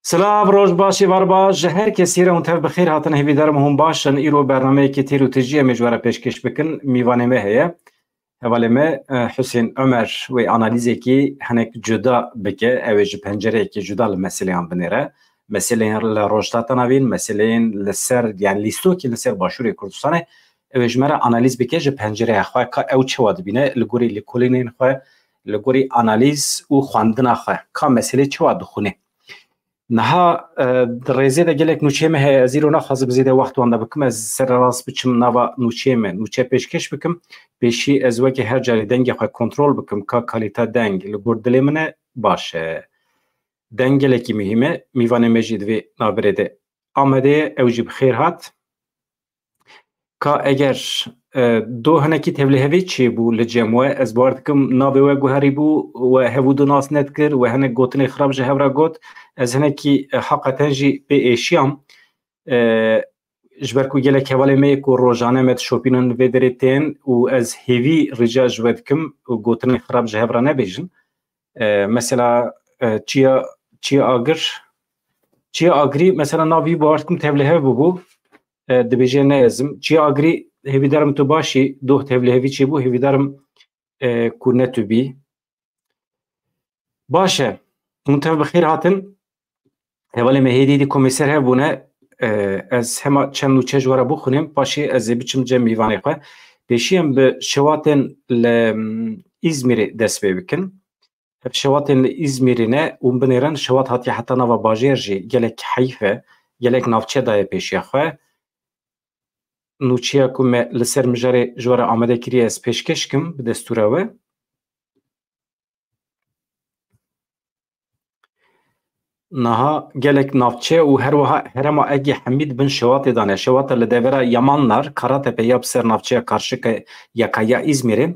سلاف روج باشی ور باش هر کسی را منتف بخیر هاتن هیوی درم هم باشن ایرو برنامه که تیرو تجیه مجوره پیشکش بکن میوانه مه هیه اولی مه حسین عمر و انالیزه که هنک جدا بکه اویج پنجره که جدا لمسئله هم بنیره مسئله لروجتات نوین مسئله لسر یعنی لیستو که لسر باشوری کردستانه اویج مرا انالیز بکه جو پنجره خواه که او چه واد بینه لگوری لکولینین خواه لگوری انالیز و خواندن خواه که مسئله چه واد خونه نها درزیده گلک نوچه مه زیرو نخواست بزیده وقت وانده بکم از سر راست بچم نوا نوچه پیشکش بکم پیشی از وقت هر جاری دنگ خواه کنترل بکم که کالیتا دنگ لگور دلی منه باشه دنگ لکی مهمه میوانه مجید و نابرده آمده اوجی بخیر هات که اگر دو هنکی تبلیغی چی بو لجموع از باردکم نابه گوهری بو و هفودو ناس نت کر و هنک گوتنی خراب جه هفرا گوت از هنکی حقیقتا جی به ایشیام جبرکو گله کوالی می کو روزانه مت شوپینن ودریتین و از هیوی رجا جودکم و گوتنی خراب جه هفرا نبیجن مثلا چی آگری مثلا نابی باردکم تبلیغی بو دبیجه نیازم چی آگری هیوی دارم تو باشی دو تبلیغی چی بو هیوی دارم کورنه تو بی باشه منتف بخیر هاتن هوالی مهدی دی کمیسر هبونه از همه چند نوچه جواره بخونیم پاشی از بیچم جمع میوانی خواه پیشیم به شواتن لإزمیر دست بکن شواتن لإزمیری نه اون بنیرن شوات هاتی حتی نوا باجیر جی گلک حیفه گلک نافچه دای پیشی خواه نوچه کم لسر مجاره جواره آمده کری از پیشکش کم به دستوره و نها گلک نافچه و هر وها هرما اگی حمید بن شوات دانه شوات لدوره یمانلار کارات پیاب سر نافچه karşık yakaya İzmir'e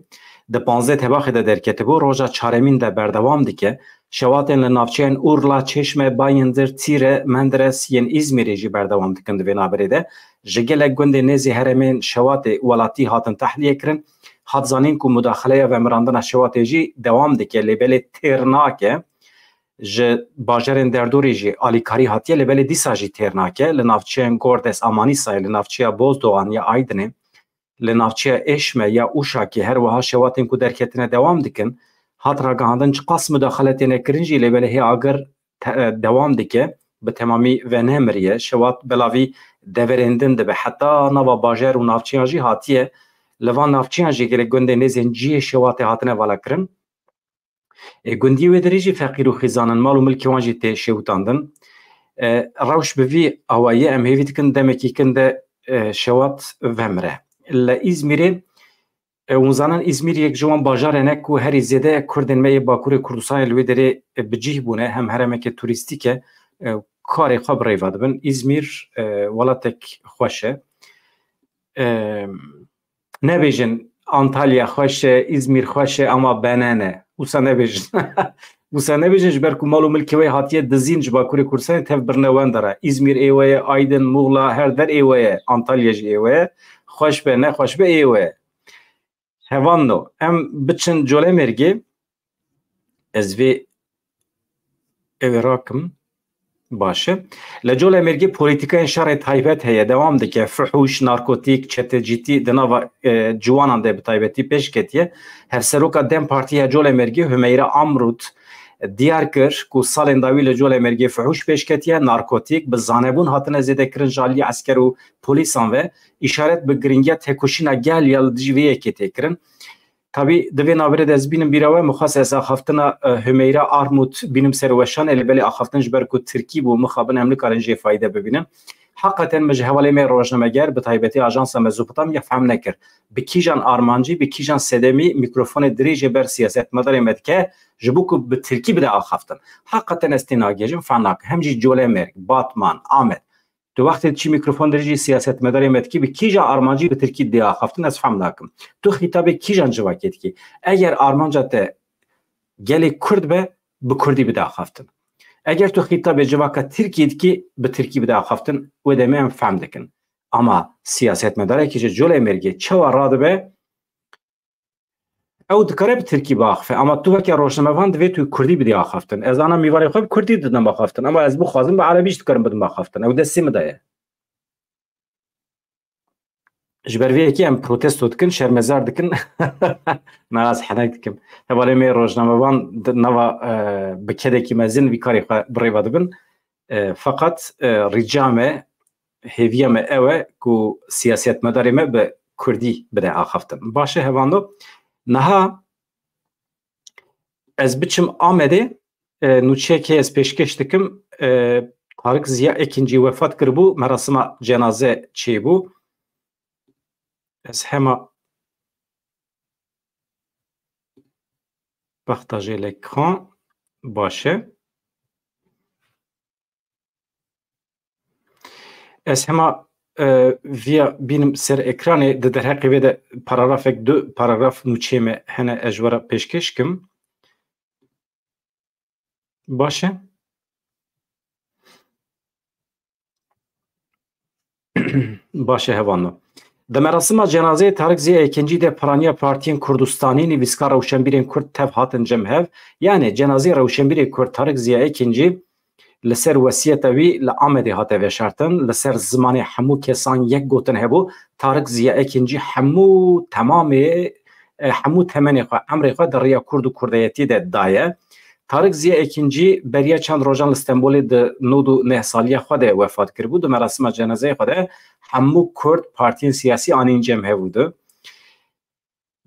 de 15 تباخی ده در کتبو روژا چارمین ده بردوام دیگه شواتن لنافچه اورلا چشم بایندر تیره مندرس ین İzmir'e جی بردوام دیگن دوی نابره ده جگلک گنده نزی هرمین شوات ولاتی هاتن تحلیه کرن حد زانین که مداخله و مراندن شوات جی دوام دیگه لیبل ترناکه ج باجرن دردوری جی آلیکاری هاتیه لبل دیسا جی ترناکه لنافچه گوردس آمانیسای لنافچه بوزدوان یا آیدنه لنافچه اشمه یا اوشاکی هر وها شواتین کو درکتنه دوام دیکن هات راگاندن چه قسم مداخلتی نکرنجی لبل هی اگر دوام دیکه به تمامی و نمریه شوات بلاوی دورندن ده به حتی نوا باجر و نافچه جی هاتیه لوان نافچه جی گره گنده نزین جی شوات هاتنه والا کرن گندی و دریجی فقیر و خزانن مال و ملکی وانجی ته شوتاندن روش بوی اوایه ام هیویت کن دمکی کنده شوات ومره لإزمیره ونزانن إزمیر یک جوان باجار نکو هری زیده کردن می باکور کردستان لوی داره بجیه بونه هم هرمک توریستیکه کاری خواب ریواد بن إزمیر ولاتک خوشه نبیجن انطالیا خوشه إزمیر خوشه اما بنانه وسا نبیجن وسا نبیجن جبرکو مالو ملکی وی هاتیه دزین جبا کوری کردستان تف برنوان داره إزمیر ایوه آیدن مغلا هر در ایوه انطالیا جی ایوه خوش به نه خوش به ایوه هوانو ام بچن جوله مرگی از وی اوی راکم باشه لجوله مرگی پولیتیکای شر تایبت هیا دوام دکه فحوش نارکوتیک چته جیتی دناوا جوانان ده بتایبتی پیش کتیه هر سروکا دم پارتیه جوله مرگی همیرا امروت دیار کر کو سالن داوی لجوله مرگی فحوش پیش کتیه نارکوتیک به زانبون هاتنه زیده کرن جالی عسکر و پلیسان و اشارت به گرینگیا تکوشینا گل یا دجویه کتی کرن tabi دوی نابرد از بینم بیراوه مخواست از آخافتنا همیرا آرموت بینم سروشان الی آخافتن جبر کو ترکی بو مخابن هملی کارنجی فایده ببینم حقیقتا مجهوالی می روزنامه‌گر به تایبتی آژانس مزوپتام یفهم نکر بکیجان آرمانجی بکیجان سدمی میکروفون دریج بر سیاست مدار مدکه جبوکو به ترکی بده آخافتن حقیقتا استناگیجم فناک همجی جوله مرگ باتمان آمد تو وقتی چی میکروفون دریجی سیاست مداری مدکی به کیجا آرمانجی به ترکی دیا خفتن از فهم نکم تو خطاب کیجان جواکت کی اگر آرمانجا ته گلی کرد به کردی بده خفتن اگر تو خطاب جواکت ترکی کی به ترکی بده خفتن و دمیم فهم دکن اما سیاست مداری که جوله مرگی چه راد به او dikare bi Tirkî biaxife ama tu veke rojnamevan divê tu Kurdî bidî axaftin. Ez ana mîvarê xwe bi Kurdî didim axaftin ama ez bixwazim bi Erebî jî dikarim bidim axaftin. Ew destê me de ye. Ji ber vê yekê em protesto dikin, şermezar dikin. Naraz henek dikim. Hevalê me rojnamevan di nava bi kedekî mezin vî karê xwe birêve dibin. Fakat rica me hêviya me ew e ku siyasetmedarê me bi Kurdî bide axaftin. Baş e hevando niha ez biçim Amedê nûçeyekê ez pêşkeş dikim Tarık Ziya Ekincî wefat kiribû merasima cenaze çêbû. Ez hema partajê l'écran baş e. Ez hema via bînim ser ekranê di derheqê vê de paragrafek du paragraf nûçeyê me hene ez ji we re pêşkeş kim. Baş e. Baş e hevano. Di merasima cenazeyê Tarık Ziya Ekincî de Piraniya Partiyên Kurdistanî nivîskar Rewşenbîrên Kurd tev hatin cemhev. Yani cenazeyê Rewşenbîrê Kurd Tarık Ziya Ekincî li ser wesiyeta wî li Amedê hate veşartin. Li ser zimanê hemû kesan yek gotin hebû Tarık Ziya Ekincî hemû temamê hemû temenê xwe emrê xwe di rêya Kurd û Kurdiyetî de daye. Tarık Ziya Ekincî beriya çend rojan li Stenbolê di nod û neh saliya xwe de wefat kiribû. Di merasima cenazeyê xwe de hemû Kurd partiyên siyasî anîn cem hebû.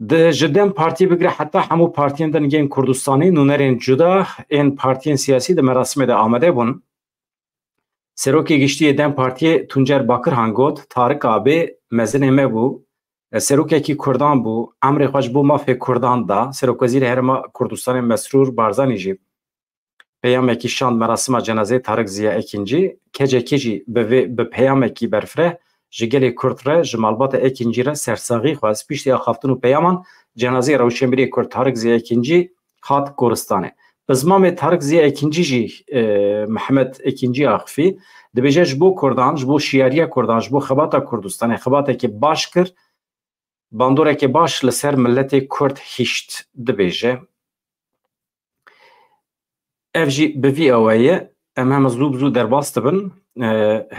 Di ji dem partiyê bigire heta hemû partiyên din yên Kurdistanî nûnerên cuda ên partiyên siyasî di merasimê de amade bûn. Serokê Giştiyê Dem Partiyê Tuncer Bakirhan got Tarık abê mezinê me bû. Serokekî Kurdan bû. Emrê xwe ji bo mafê Kurdan da. Serokwezîrê Herêma Kurdistanê Mesrûr Barzanî jî peyamekî şand merasima cenazeyê Tarık Ziya Ekincî. Kecekê jî bi peyamekî berfireh ji gelê Kurd re ji malbata Ekincî re sersaxî xwest piştî axaftin û peyaman cenazeyê Rewşenbîrê Kurd Tarık Ziya Ekincî hat Goristanê. Bi zimanê Tarık Ziya Ekincî jî Mehmed Ekincî axivî dibêje ji bo Kurdan, ji bo şiyariya Kurdan, ji bo xebata Kurdistanê xebatekê baş kir, bandorekê baş li ser milletê Kurd hîşt dibêje. Ev jî bi vî awayê em hem zû bi zû derbas dibin.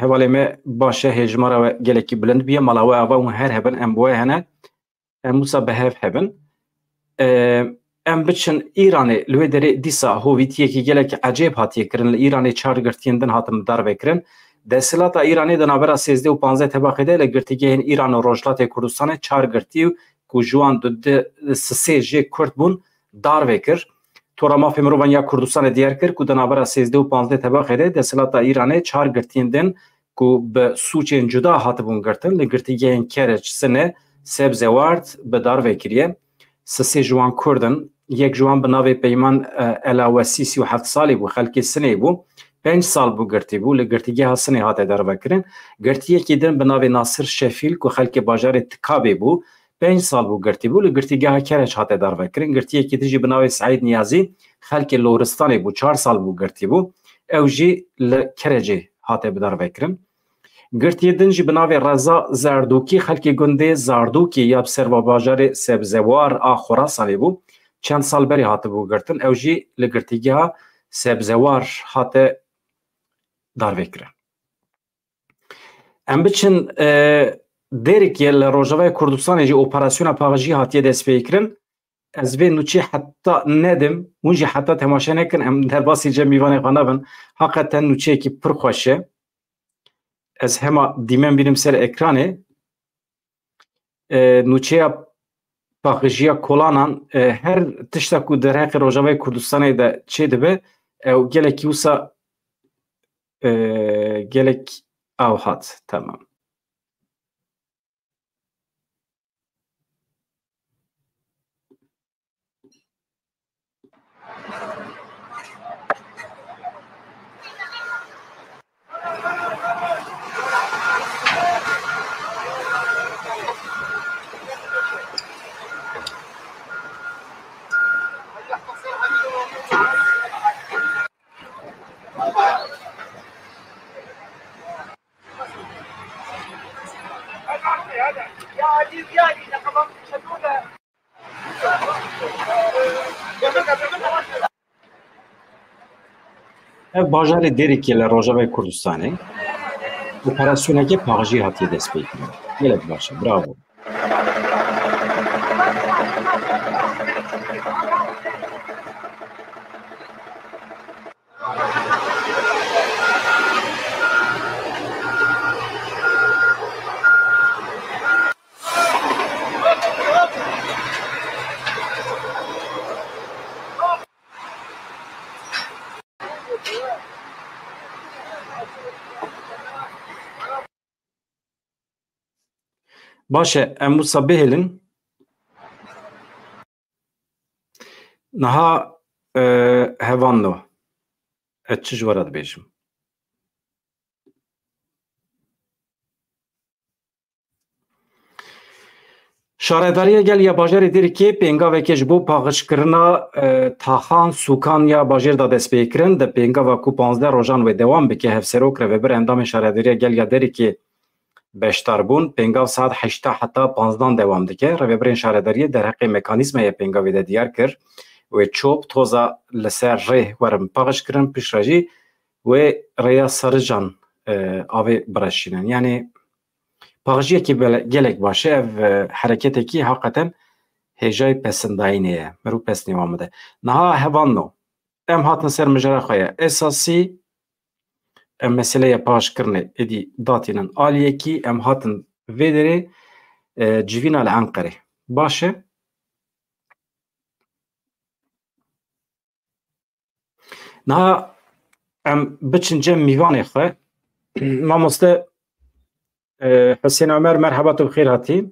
Hevalê me baş e hêjmara we gelekî bilind biye mala we ava hûn her hebin em bi we hene em wisa bi hev hebin. Em biçin Îranê li wê derê dîsa hovîtiyekî gelekî ecêb hatiye kirin li Îranê çar girtiyên din hatin darvekirin. Desthilatê Îranê di navbera 13 û 15 tebaqê de li girtîgehên Îran û Rojhilatê Kurdistanê çar girtî ku ji wan sisê jê Kurd bûn darvekir. Tora mafê mirovan ya Kurdistanê diyar kir ku di navbera 13 û 15 tebaqê de desthilatê Îranê çar girtiyên din ku bi sûçên cuda hatibûn girtin li girtîgehên Kereç, Sinê, Sebzeward bi darvekiriye. Sisê ji wan Kurdin, yek ji wan bi navê Peyman Elawesî 37 salî bû, xelkê Sinê bû. 5 sal bû girtî bû li girtîgeha Sinê hate dervekirin. Girtiyekî din bi navê Nasir Şefîl ku xelkê bajarê Tikabê bû. 5 sal bû girtî bû li girtîgeha Kereç hate dervekirin. Girtiyekî din jî bi navê Saîd Niyazî xelkê Loristanê bû 4 sal bû girtî bû. Ew jî li Kerecê hate bi dervekirin. Girtiyê din jî bi navê Reza Zerdokî xelkê gundê Zardokî ya serva bajarê Sebzewar a Xorasanê bû. Çend sal berê hatibû girtin. Ew jî li girtîgeha Sebzewar hate darvekirin. Em biçin derekê li Rojavayê Kurdistanê jî operasyona pavajî hatiye destpêkirin. Ez vê nûçê heta nedim, hûn jî heta temaşe nekin, em derbasî cem mîvanê xwe nebin. Heqeten nûçeyekî pir xweş e. Ez hema dîmen bînim ser ekranê. Nûçeya paxijiya kolanan her tişta ku derheqê Rojavayê Kurdistanê de çê dibe ew gelekî wisa gelek ew hat. Tamam. ev bajarê Derikê li Rojavayê Kurdistanê operasyonekê paxijî hatiye destpêkirin. Gelek baş e, bravo. Baş e, em wisa bihêlin niha hevanno ez çi ji we re dibêjim. Şaredariya gel ya bajarê Derikê pêngavekê ji bo paxişkirina taxan sûkan ya bajêr da destpêkirin di pêngava ku 15 rojan wê dewam bike hevserok revebir endamên şaredariya gel ya Derikê beşdar bûn pêngav saet 8 heta 15 dewam dike. Revebirên şaredariyê derheqê mekanîzmaya pêngavê de diyar kir wê çop toza li ser rê werin paxişkirin pişt re jî wê rêya serican avê bireşînin. Yani paxijiyekî gelek baş e ev hereketekî heqeten hêjayê pesendayînê ye mirov pes nêwan bide. Niha hevanno em hatin ser mijara xwe ye esasî em meseleya paxişkirinê êdî datînin aliyekî em hatin vê derê civîna li Enqerê baş e. Niha em biçin cem mîvanê xwe mamoste Hüseyin Ömer merhaba tu bixêr hatî.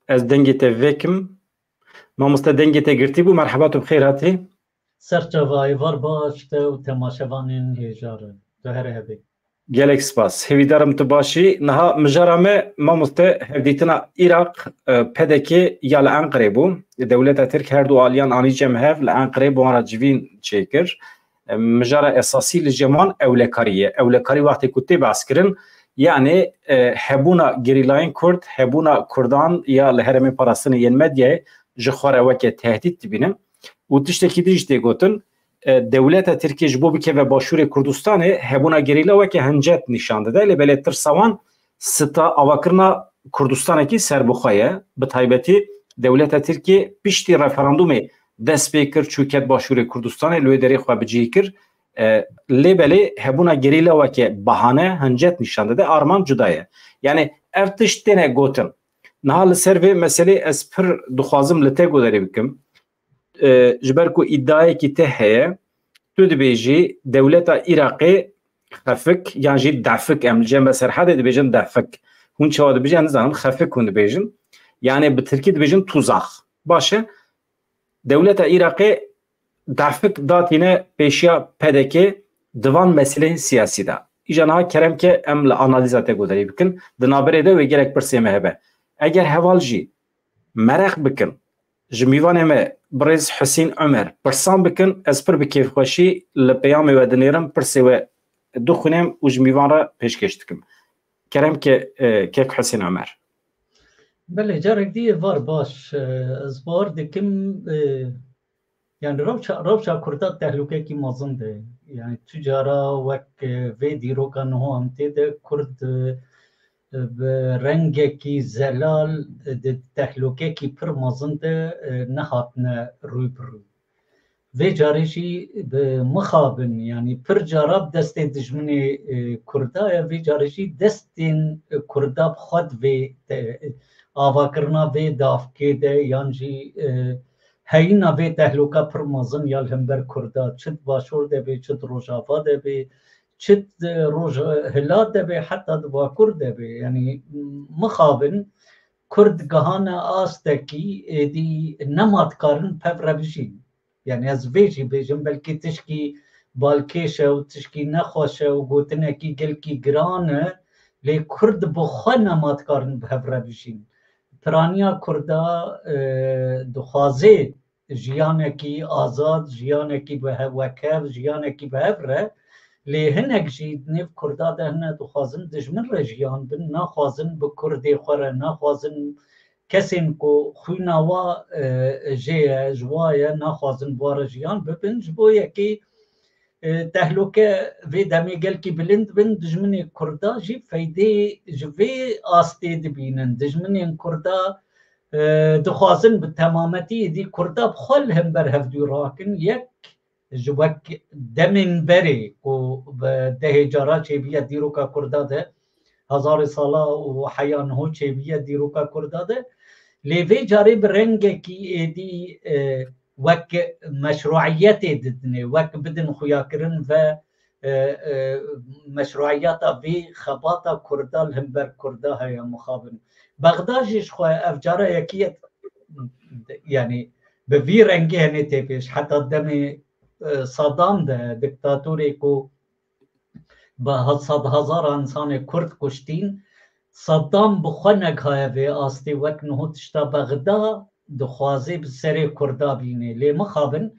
Ez dengê te vekim. Mamoste dengê te girtî bû merhaba tu bixêr hatî. Serçavayê var baş te û temaşevanên hêjar e. Tu here hebe. Gelek spas. Hêvîdarim tu başî. Niha mijara me mamoste hevdîtina Iraq pedekê ya li Enqerê bû. Dewleta Tirk her du aliyan anî cem hev li Enqerê bi wan re civîn çêkir. Mijara esasî li ceman ewlekarî ye. Ewlekarî wextê ku tê behs kirin yani hebûna gerîlayên Kurd, hebûna Kurdan ya li herêmê parastinê yên medyayê ji xwe re weke tehdît dibînin û tiştekî din jî tê gotin dewleta Tirkiye ji bo bikeve başûrê Kurdistanê hebûna gerîla weke hincet nîşan dide lêbelê tirsa wan sita avakirina Kurdistanekî serbixwe ye bi taybetî dewleta Tirkiye piştî referandumê dest pê kir çûket başûrê Kurdistanê li wê derê xwe bicihî kir lêbelê hebûna gerîla weke bahane hincet nîşan dide arman cuda ye. Yani ev tişt têne gotin. Niha li ser vê meselê ez pir dixwazim li te guderê bikim. Ji ber ku îddiayekî te heye tu dibêjî dewleta Iraqê xefik yan jî defik em li cem ve serhedê dibêjin defik. Hûn çawa dibêjin nizanim xefik hûn dibêjin. Yani bi Tirkî dibêjin tuzax. Baş e dewleta Iraqê defik datîne pêşiya pedekê divan meseleyên siyasî de. Îja niha kerem ke em li analîza te guderî bikin. Di naberê de wê gelek pirsê me hebe. Eger heval jî mereq bikin ji mîvanê me birêz Hüseyin Ömer pirsan bikin ez pir bi kêfxweşî li peyamê we dinêrim pirsê we dixwînim û ji mîvan re pêşkêş dikim. Kerem ke kek Hüseyin Ömer. Belê carek dîye var baş ez bar dikim yani rewşa Kurda tehlûkekî mezin de. Yani tu cara wek vê dîroka niho em tê de Kurd bi rengekî zelal di tehlûkekî pir mezin de nehatine rûy bi rûy. Vê carê jî bi mixabin yani pir cara bi destê dijminê Kurda ye vê carê jî destên Kurda bi xwe vê avakirina vê dafkê de yan jî heyîna vê tehlûka pir mezin ya li hember Kurda çi di başûr de bê çi di Rojava de bê çi di Hilal de bê heta di Bakur de bê yani mixabin Kurd gihane astekî êdî nemat karin pev re bijîn. Yani ez vê jî bêjim belkî tişkî balkêş e û tişkî nexweş e û gotinekî gelkî giran e lê Kurd bi xwe nemat karin hev re bijîn. Piraniya Kurda dixwaze jiyanekî azad, jiyanekî bi hevwekev, jiyanekî bi hev re lê hinek jî nêv Kurda de hine dixwazin dijmin re jiyan bin, naxwazin bi Kurdê xwe re, naxwazin کسین کو خوینا و جه جوایه نخوازن بوار جیان ببن جبو یکی تهلوکه وی دمی گل کی بلند بن دجمن کردا جی فایده جوی آستی دبینن دجمن کردا دخوازن به تمامتی دی کردا بخل هم بر هفدو راکن یک جوک دمن بری و ده جارا چه بیه دیروکا کردا ده 1000 ساله و حیان هو چه بیه دیروکا کردا ده لیوی جاری برنگ کی دی وک مشروعیت ددنه وک بدن خویا کرن و مشروعیت وی خباتا کردال هم بر کردا های مخابن بغدادش خو افجاره یکیت یعنی به وی رنگی هنه تیپش حتی دم صدام ده دکتاتوری کو با 100,000 انسان کرد کشتین صدام بخونک های وی آستی وک نهوتشتا بغداد دخوازی بسری کردا بینه لی مخابن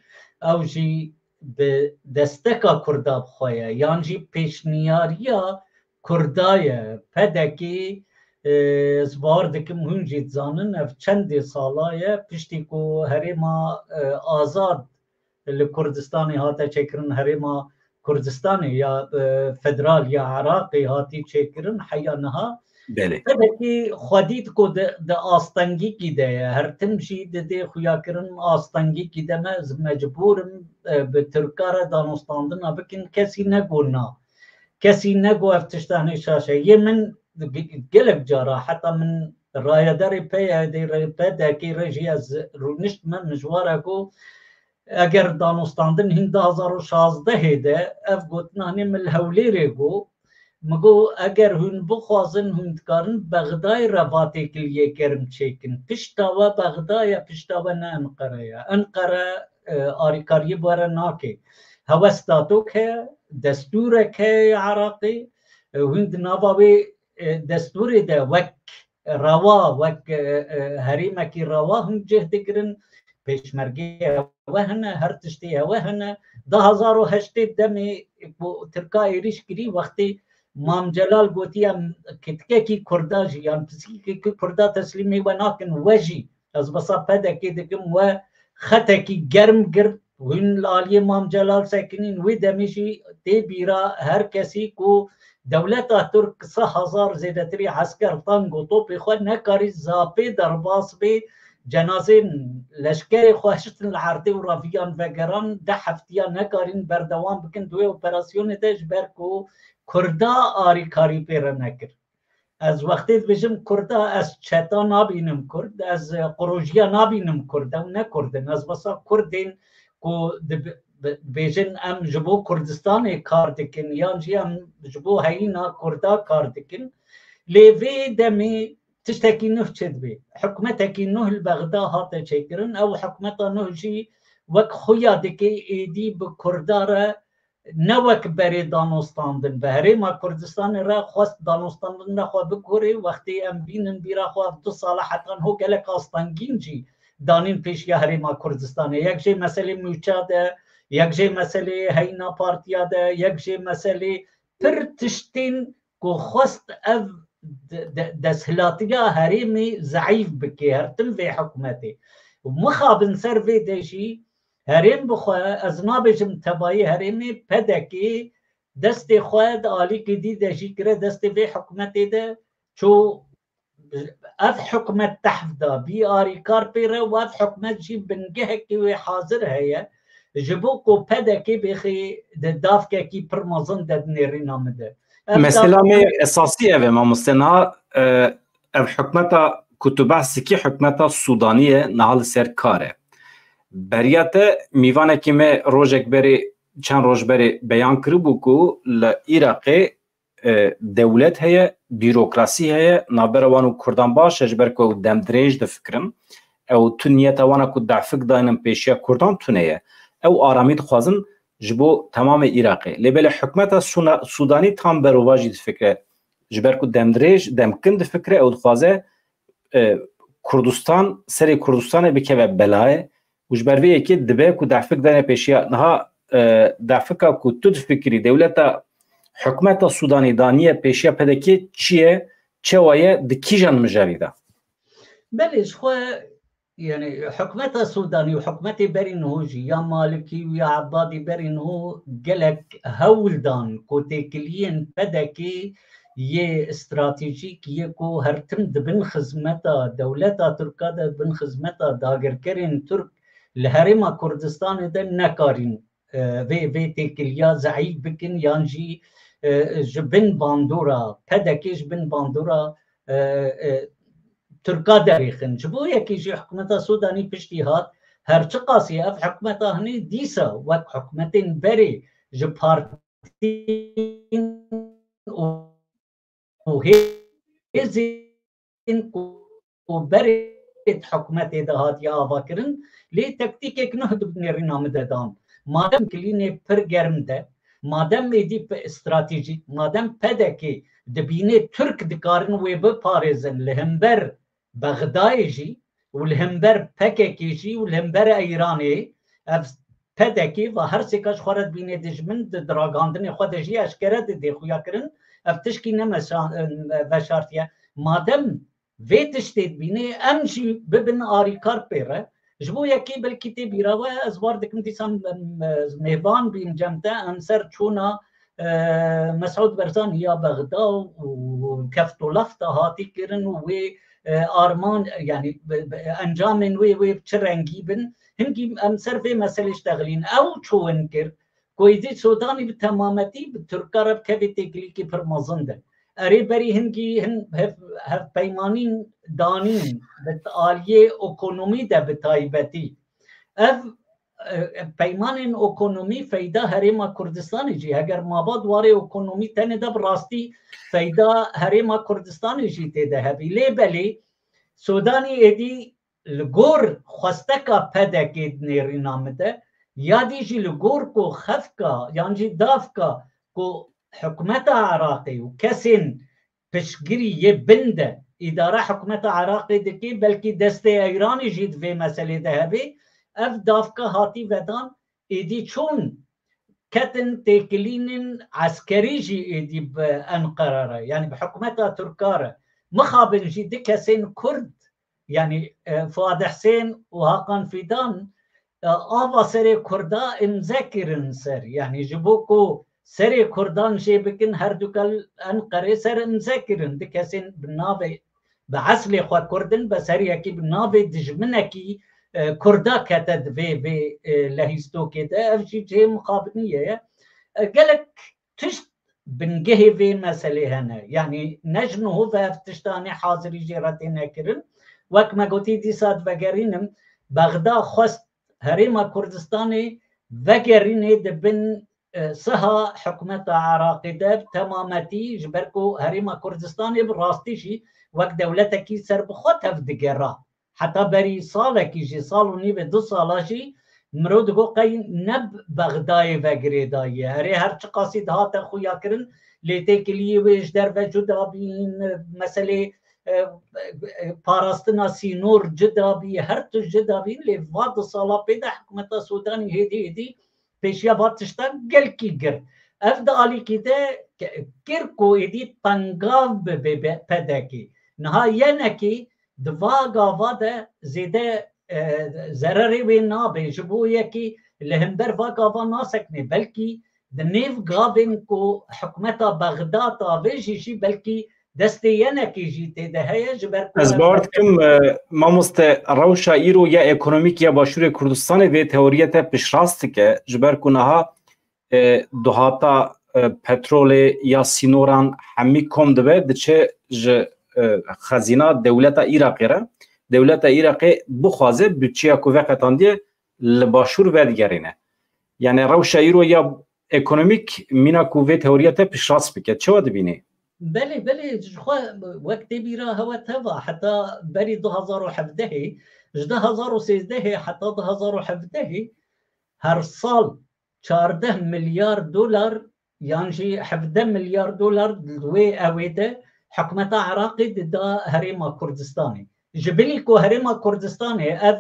او جی به دستکا کردا بخواه یان جی پیشنیاریا کردای پدکی زبار دکم هون جید زانن اف چند سالای پشتی کو هریما آزاد لکردستانی هاتا چکرن هریما کردستانی یا فدرال یا عراقی هاتی چکرن حیانها پدکی خودید کو ده آستنگی کی ده هر تمشی ده خویا کرن آستنگی کی ده مجبورم به ترکار دانستاندن بکن کسی نگونا کسی نگو افتشتانی شاشه یه من گلک جارا حتی من رایداری پدکی رجی از رونشت من مجواره کو اگر دانستاندن هند 2016 ده اف گوتنانی من الهولیری گو مگو اگر هون بخوازن هون کارن بغدای رواتی کلیه کرم چیکن پشتاوا بغدای پشتاوا نه انقره آریکاری باره ناکه هوستاتو که دستور که عراقی هند نواوی دستوری ده وک روا وک هریمکی روا هم جهد کرن پیشمرگی وهنه هر تشتی وهنه 2008 دمی ترکای ریش کری وقتی مام جلال گوتیم کتکه کی کردا جیان پسی کی کردا تسلیمی و ناکن وجی از بسا پده کی دکم و خطه کی گرم گرد وین لالی مام جلال سکنین وی دمیشی تی بیرا هر کسی کو دولت ترک 1000 زیدتری عسکر تانگ و توپی خود نکاری زاپی درباس بی جنازه لشکر خوشت العرضی و رافیان وگران 10 هفتیا نکارین بردوام بکن دوی اپراسیون دش برکو کردا آریکاری پیره نکر از وقتی بجم کردا از چتا نابینم کرد از قروجیا نابینم کردا و نکردن از بسا کردین کو بیجن ام جبو کردستان کار دکن یا جی ام جبو هینا کردا کار دکن لیوی دمی تشتكي نه كذبه حكمتك نه البغداد هاتا شكرن او حكمتها نه جي وك خويا دكي ايدي بكرداره نوك بري دانستاندن بهري ما كردستان را خواست دانستاندن را خوا بكوري وقتي ام بينن بيرا خوا 2 سال حتى هو گلك آستانگين جي دانين پیش يا هري ما كردستان یک جي مسئله موچا ده یک جي مسئله هينا پارتيا ده یک جي مسئله پر تشتين کو خواست اف دسهلاتيا هريمي ضعيف بكي هرتم في حكومتي ومخابن سر في دشي هريم بخوا ازنابجم تباي هريمي بدكي دستي خواد آلي كدي دشي كره دستي في حكومتي ده شو اف حكومت تحفظا بي آري كاربيرا واف حكومت جي بنجهكي وحاضر هيا جبوكو بدكي بخي دافكي كي برمازن ددنيرين آمده مثلا اساسیه و ما مستنا حکومت کتب سکی حکومت سودانیه نهال سر کاره بریات میوانه که می روزک بری چند روز بری بیان کربو کو لعراق دولت هی بیروکراسی هی نابروانو کردان باش اجبر کو دم درنج د فکرم او تو نیت وانا کو دعفک داینم پیشیا کردان تونه او آرامید خوازن جبو تمام عراقي لبل حكومه السوداني تام برواجي الفكره جبركو دمدريج دمكن الفكره او خوازه كردستان سري كردستان بكبه بلاي وجبر في كي دبه كو دعفك دانه بيشيا نها دعفك كو تد فكري دولتا حكومه السوداني دانيه بيشيا بدكي چيه چوايه دكيجان مجريده بله شخوا يعني حكومة السوداني وحكومة برين هوجي يا مالكي ويا عبادي برين هو قلك هولدان كوتيكليين بدكي يه استراتيجيك يكو هرتمد بن خزمتا دولتا تركادا بن خزمتا داگر كرين ترك لهرما كردستان دا نكارين في تيكليا زعيق بكن يانجي جبن باندورا بدكيش بن باندورا تركا داريخن جبو يكي جي حكومتا سوداني پشتی هات هرچه قاسي اف حكومتا هني ديسا وك حكومتين بري جي بارتين وهيزين وبري حكومتي دهات يا باكرن لي تكتيك نهد بنيرنا مددان مادام كليني پر گرم ده مادام ايدي استراتيجي مادام پدكي دبيني ترك دكارن ويب پاريزن لهمبر بغدايجي والهمبر بككيجي والهمبر ايراني پدكي و هر سكاش خورد بيني دجمن دراغاندن خودجي اشكرت دي خويا كرن افتشكي نمشارتيا مادام ويتشتيت بيني امشي ببن آريكار بيره جبو يكي بالكتي بيراوه ازوار دكم تيسان ميبان بين جمتا انسر چونا مسعود برزان يا بغدا وكفتو لفتا هاتي كرن وي آرمان يعني انجام وي بچرنگي بن هنگي امسر في مسألة اشتغلين او چو انكر كويزي سوداني بتمامتي بتركارب كبتي كليكي پر مزنده اري بري هنگي هف پیمانين دانين بتعاليه اکونومی ده بتایبتی اف پیمان اکونومی فایده هرما کردستانی جی اگر ماباد واره اکونومی تنه ده براستی فایده هرما کردستانی جی تیده هبی لی بلی سودانی ایدی لگور خواستکا پدکید نیری نامده یادی جی لگور کو خفکا یعنی جی دافکا کو حکومت عراقی و کسین پشگیری یه بنده اداره حکومت عراقی دکی بلکی دست ایرانی جید و مسئله ده بی اف دافکا هاتی ودان ایدی چون کتن تکلین عسکری جی ایدی بانقراره یعنی بحکومت ترکاره مخابن جید کسین کرد يعني فؤاد حسين وهاقان فيدان آوا سري كردا امذكرن سر يعني جبوكو سري كردان جيبكن هردوكال انقري سر امذكرن دكاسين بنابي بعسلي خوا كردن بسري اكي بنابي دجمنكي كردا كتد في لهيستو كده افجي جي مقابنيه قالك تشت بنجهي في مسألة هنا يعني نجنه هو تشتاني حاضري جيراتين كرن وك ما قلتي دي صاد وقرينم بغدا خست هريما كردستاني وقريني دبن سها حكومة عراقي دب تمامتي جبركو هريما كردستاني براستيشي وك دولتكي سر بخوتها في دقرا حتى بري صالكي جي صالوني بدو صالاشي مرود قو قي نب بغداي وقريداي هري هرچ قاصد هاتا خويا كرن ليتيك لي ويش در وجودا بين مسألة پاراستنا سینور جدا بی هر تو جدا بی لی واد سالا پیدا حکومت سودانی هدی پیشیا بات تشتا گل کی گر افد آلی کی ده گر کو ایدی تنگاو به پیدا کی نهایه نکی دوا گاوا ده زیده ضرری وی نابه جبو یکی لهمبر و گاوا ناسکنه بلکی دنیف گاوین کو حکومت بغداد ویجیشی بلکی دستيانا كي جيتي ده هي جبر از باردكم ما مست روشا ايرو يا ايكونوميك يا باشور كردستان في تهوريته بشراست که جبر كونها دهاتا پترول یا سينوران همي كوم دبه دچه ج خزينه دولت عراق را دولت عراق بخوازه بچيا کو وقتاندي لباشور ودگرينه يعني روشا ايرو يا ايكونوميك مينا کو في تهوريته بشراست بك چه ود بيني بله وقتی بیرا هوا توا حتی بری 2017 2013 حتی 2017 هر سال 14 میلیارد دلار یعنی 17 میلیارد دلار دوی اویده حکومت عراقی دا هریما کردستانی جبلی کو هریما کردستانی اف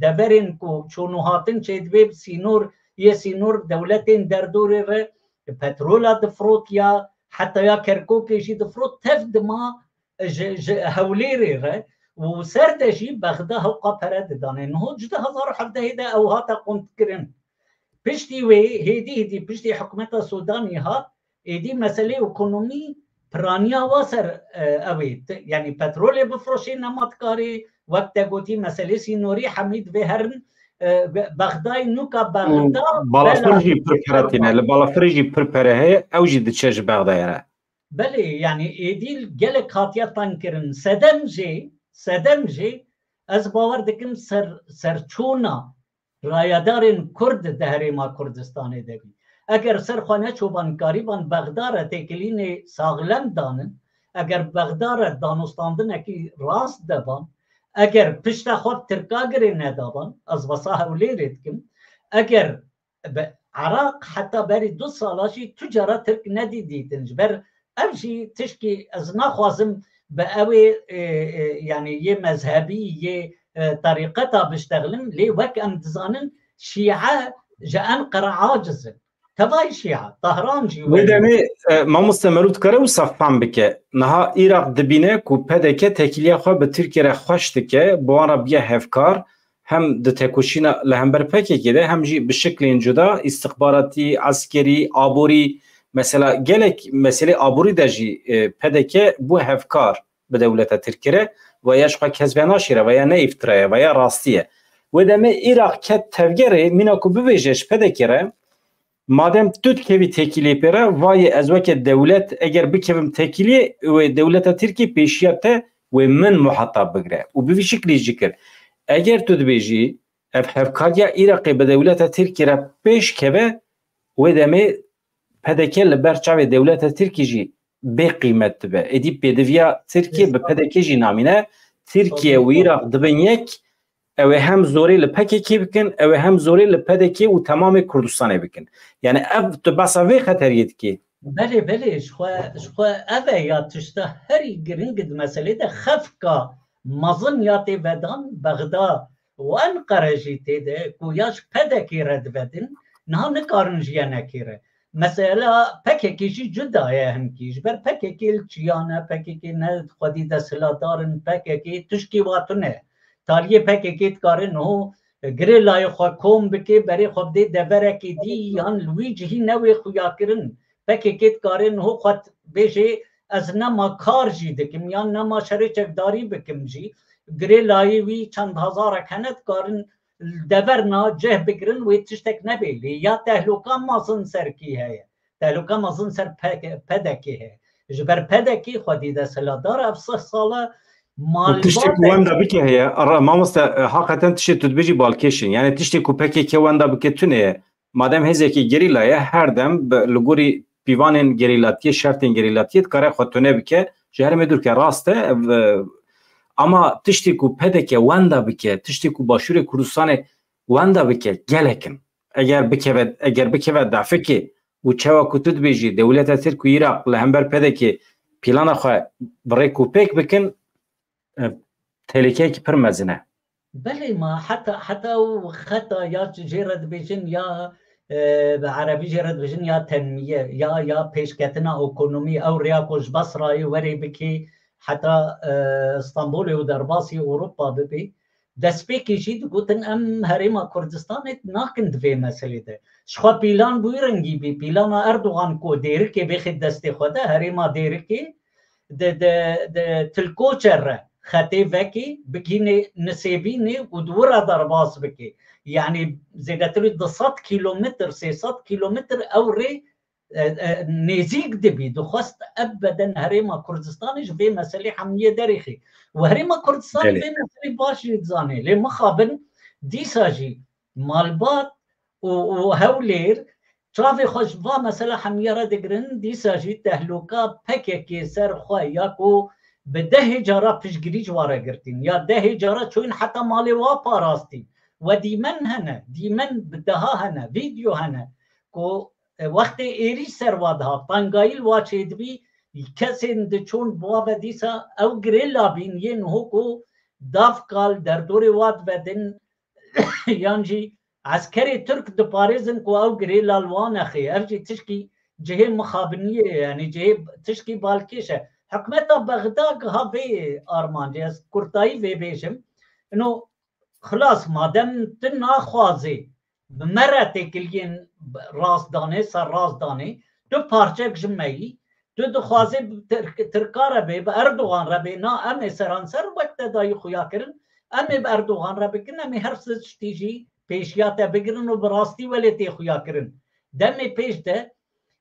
دبرین کو چونوهاتن چیدوی سینور یه سینور دولتین در دوری و پترولا دفروت یا حتى يا كركوك يجي دفروت تفد ما هوليري و سردشی بغدا هوقا پرد دانه نه جده 1017 ده او هاتا قمت کرن پشتی و هدی پشتی حکومت سودانی ها ایدی مسئله اکونومی پرانیا واسر اوید یعنی پترول بفروشی نمادکاری وقت گوتی مسئله سینوری حمید به هرن بغدای نوکا بغدا بالافرجی پرپراتینه لبالافرجی پرپره او جی دچش بغدایره بله یعنی ایدی گل کاتیاتان کرن سدم جی از باور دکم سرچونا رایدارن کرد ده ما کردستان دبی اگر سرخانه چوبانکاری بان بغدار تکلین ساغلم دانن اگر بغدار دانستاندن اکی راست دبان اگر پشت خود ترکاگری ندابان از وصاح اولیرید کم اگر عراق حتی بری 2 سالاشی تجاره ترک ندیدیدنج بر اوشی تشکی از نخوازم به اوی یعنی یه مذهبی یه طریقتا بشتغلم لی وک ام دزانن شیعه جان قرع عاجزه تبای شیعه طهران جی ودمی ما مستمرود کاره و صفحان بکه نها ایراق دبینه کو پدکه تکیلیه خواه به ترکیه خوش دکه بوانا بیه هفکار هم ده تکوشینا لهمبر پکه کده هم جی بشکل جدا استخباراتی عسکری آبوری مثلا گلک مسئله آبوری ده جی پدکه بو هفکار به دولت ترکیه و یاش خواه کذبه ناشیره و یا نه افترایه و یا راستیه و دمه ایراق که تفگره مینا کو بویجش پدکره مادم تو کهی تکیلی پره وای از وقت دولت اگر بکیم تکیلی و دولت ترکی پیشیته و من محطب بگره و به شکلی جکر اگر تو دبیجی افکاریا ایراقی به دولت ترکی را پیش که و دمه پدکه لبرچاو دولت ترکی جی به قیمت به ادی بدویا ترکیه به پدکه جی نامینه ترکیه و ایراق دبن یک او هم زوری لپکی کی بکن او هم زوری لپدکی و تمام کردستان بکن یعنی اف تو بساوی خطریت کی بله شخوا اوه یا تشتا هری گرنگد مسئله ده خفکا مظن یاتی بدان بغدا و انقره جیتی ده کویاش پدکی رد بدن نه نکارنجیه نکیره مثلا پککی جی جدایه هم کیش بر پککی چیانه پککی نه خودی ده سلادارن پککی تشکی واتونه تالیه پککیت کاره نو گره لای خواه کوم بکه بری خواب ده دبرکی دی یان لوی جهی نوی خویا کرن پککیت کاره نو خواه بیشه از نما کار جی دکم یا نما شرچک داری بکم جی گره لای وی چند هزار کنت کارن دبر نا جه بگرن وی تشتک نبیلی یا تهلوکا مازن سر کی هیا تهلوکا مازن سر پدکی هیا جبر پدکی خودی ده سلادار افسه ساله تشتی کو وندا بکه هي ما مست حقیقتا تشتی تو بيجي بالکیشن یعنی تشتی کو پکی که وندا بکه تونه مادام هزکی گریلا هر دم لګوري پیوانن گریلاتی شرطن گریلاتی کار خودتونه بکه شهر مدور که راسته اما تشتی کو پدکه وندا بکه تشتی کو باشور کردستان وندا بکه گلکن اگر بکه دفعه که و چوا کتود بیجی دولت ترک و عراق لهمبر پدکه پیلان خو برای کوپک بکن تهلكه که پر مزنه بله ما حتى خطا یا جرد بيجن یا بعربي جرد بيجن یا تنمية یا پیشکتنا اکونومی او رياكوش بصرة وري بكي حتى اسطنبول ودرباسي اوروبا ببي دست بيكي جيد قوتن ام هريما كردستان ناكند في مسألة ده شخوا بيلان بويرنجي بي بيلان اردوغان كو ديركي بيخد دستي خوده هريما ديركي ده تلكوچر خطی وکی بگینه نسبینه و دورا درباس بکی یعنی زیادتری 200 کیلومتر 300 کیلومتر اوری نزیک دبی دخواست ابدا هرما کردستانش به مسئله حملیه دریخی و هرما کردستان به مسئله باشی زانه لی مخابن دیساجی مالبات و هولیر چاوی خوش با مسئله حملیه را دگرن دیساجی تهلوکا پککی سر خواه یا کو به 10 جاره پیشگیری جواره گرتین یا 10 جاره چون حتی مالی وا پاراستین و دیمن هنه دیمن بدها هنه ویدیو هنه کو وقت ایری سروادها پنگایل واچید بی کسی چون بوا و دیسا او گریلا بین یه نهو کو داف کال در دور واد بدن یانجی عسکری ترک دو پاریزن کو او گریلا الوان اخی ارجی تشکی جهه مخابنیه یعنی جهه تشکی بالکیشه حکومت بغداد ها به آرمانجی از کورتایی و بیشم انو خلاص مادم تن نخوازی مرت کلین راست دانه سر راست دانه دو پارچه جمعی دو خوازی ترکاره به اردوغان را به نا ام سرانسر وقت دای خویا کرن ام اردوغان را بکن ام هر سشتیجی پیشیات بگیرن و براستی ولی تی خویا کرن دم پیش ده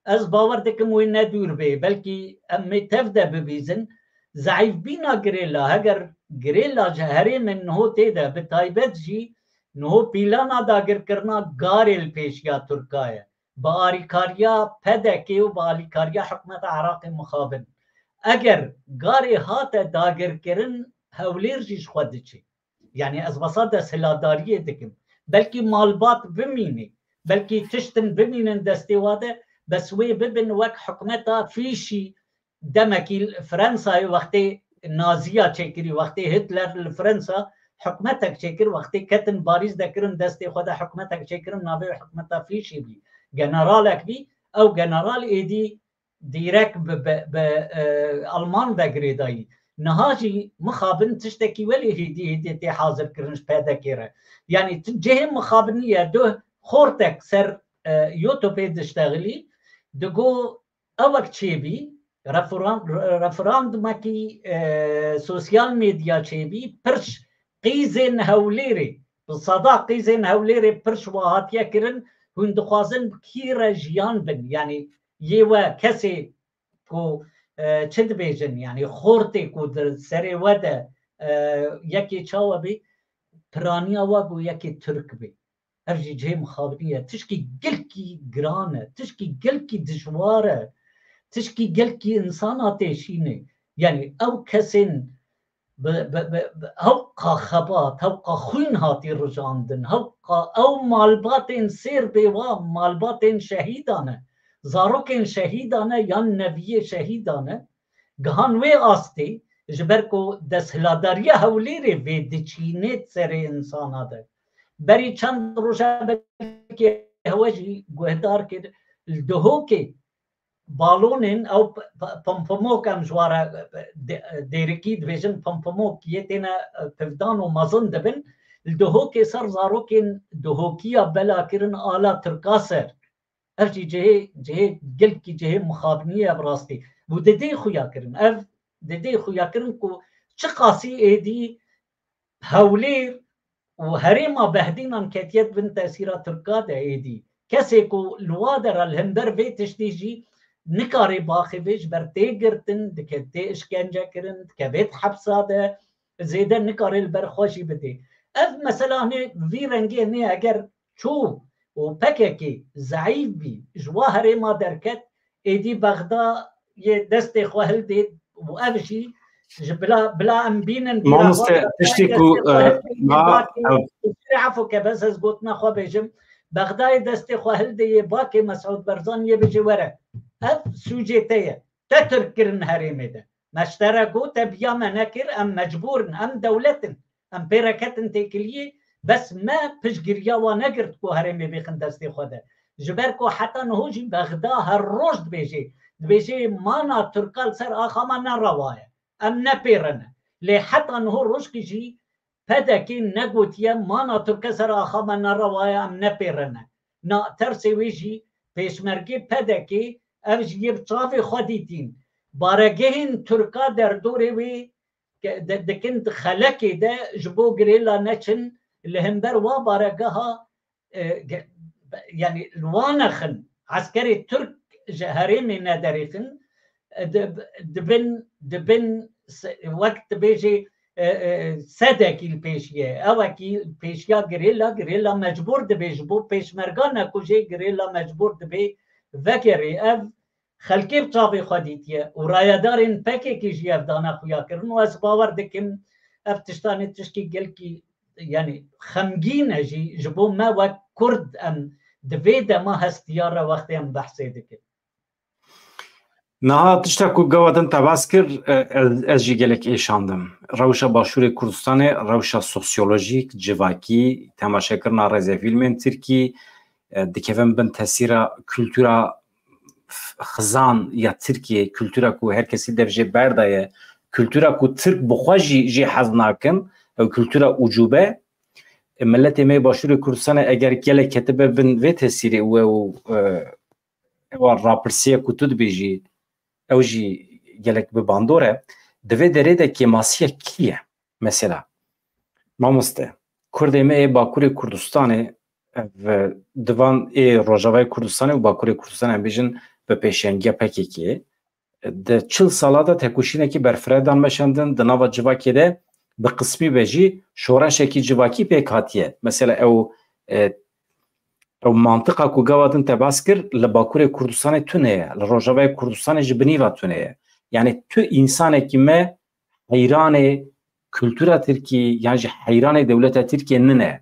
از باور دکم وی ندور به بلکی ام تفده ببیزن ضعیف بینا گریلا اگر گریلا جهری من نهو تیده به تایبت جی نهو پیلانا داگر کرنا گاریل پیشیا ترکایه با آریکاریا پدکی و با آریکاریا حکمت عراق مخابن اگر گاری هات داگر کرن هولیر جیش خود چی یعنی از بساط سلاداری دکم بلکی مالبات بمینی بلکی تشتن بمینن دستیواده بس وی ببین وک حکمتا فیشی دمکی فرانسا وقتی نازیا چکری وقتی هتلر فرانسا حکمتک چکر وقتی کتن باریز دکرن دستی خود حکمتک چکرن نابه حکمتا فیشی بی جنرالک بی او جنرال ایدی دیرک به آلمان بگری دایی نهاجی مخابن تشتکی ولی هیدی تی حاضر کرنش پیدا کره یعنی جه مخابنیه دو خورتک سر یوتوب دشتغلی دگو اوک چی بی رفراندوم کی سوسیال میدیا چی بی پرش قیزن هولیری بصدا قیزن هولیری پرش واهاتیا کرن هون دخوازن کی رجیان بن یعنی یه و کسی کو چند بیجن یعنی خورتی کو در سری وده یکی چاو بی پرانیا و یکی ترک بی ارجی جه مخابنیه تشکی گلکی گرانه تشکی گلکی دشواره تشکی گلکی انسان آتشینه یعنی او کسین هوقا خبات هوقا خوین هاتی رجاندن هوقا او مالبات سیر بیوا مالبات شهیدانه زاروک شهیدانه یا نبی شهیدانه گهانوی آستی جبرکو دستهلاداری هولیری وی دچینه سر انسان آده بری چند روزه که هواجی گوهدار کرد دهو که بالونن او پمپموک هم جواره دیرکی دویژن پمپموک یه تینا پفدان و مزن دبن دهو که سر زاروکین دهوکیا بلا کرن آلا ترکاسر ارجی جه گل کی جه مخابنیه براستی بو ددی خویا کرن اف ددی خویا کرن کو چه قاسی ایدی هولیر و هریما بهدینان کتیت بن تأثیرات ترکاده ایدی کسی کو لوادر الهندر وی تشتیجی نکاری باخی ویش بر تی گرتن دکه تی اشکنجه کرن دکه بیت حبساده زیده نکاری بر خوشی بده اف مثلا هنی وی رنگی هنی اگر چو و پکه که ضعیف بی جوا هریما درکت ایدی بغدا یه دست خوهل دید و افشی بلا ام بینن ما تشتیکو عفو که بس از گوتنا خواه بیجم بغدای دست خوهل دی باکی مسعود برزان یه بجی وره اف سوجیتیه تترک کرن هریمه ده مشترکو تبیا منکر ام مجبورن ام دولتن ام پیرکتن تیکلیه بس ما پشگریا و نگرد کو هریمه بیخن دستی خوده جبر کو حتی نهوجی بغدا هر روش دبیجی مانا ترکال سر آخا ما نروایه ام نپیرنه لی حتی نهو روش کجی پدکی نگوتیه مانا ترکه سر آخا ما نروایه ام نپیرنه نا ترسی ویجی پیشمرگی پدکی اوش یه بچافی خودیتین بارگهین ترکا در دوری وی دکن خلکی ده جبو گریلا نچن لهندر و بارگه ها یعنی لوانخن عسکری ترک هریمی نداریخن دبن وقت بیجی صدکی الپیشیه اوکی پیشیا گریلا مجبور دبیج بو پیشمرگان نکوجه گریلا مجبور دبی وکری اف خلکی بچاوی خودیتیه و رایدارین پکی کیجی افدانا خویا کرن و از باور دکم اف تشتانی تشکی گل کی یعنی خمگین جی جبو ما و کرد ام دوید ما هستیار وقتی ام بحثی دکم نه تشتاکو گوادن تباس کر از جی گلک ایشاندم روشا باشور کردستان روشا سوسیولوژیک جواکی تماشا کرنا رزا فیلمین ترکی دکیفن بن تاثیر کلتورا خزان یا ترکیه کلتورا کو هر کسی درجه بردایه کلتورا کو ترک بخواجی جی حزناکن او کلتورا وجوبه ملت ما باشور کردستان اگر گله کتبه بن و تسیری و راپرسیه کتود بیجی او جی گلک به باندوره دوی دره ده که ماسیه کیه مثلا مامسته کرده ما باکور کردستانه و دوان روجاوای کردستانه و باکور کردستانه بیجن به پیشنگی پکی که ده 40 ساله ده تکوشینه که برفردان مشندن ده نوا جواکی ده به قسمی بجی شورشکی جواکی پیک هاتیه مثلا او منطقه کو گوادن تباس کر لباکور کردستان تونه لروجاوای کردستان جبنی و تونه یعنی تو انسان کی ما حیران کلتور ترکی یعنی حیران دولت ترکیه نه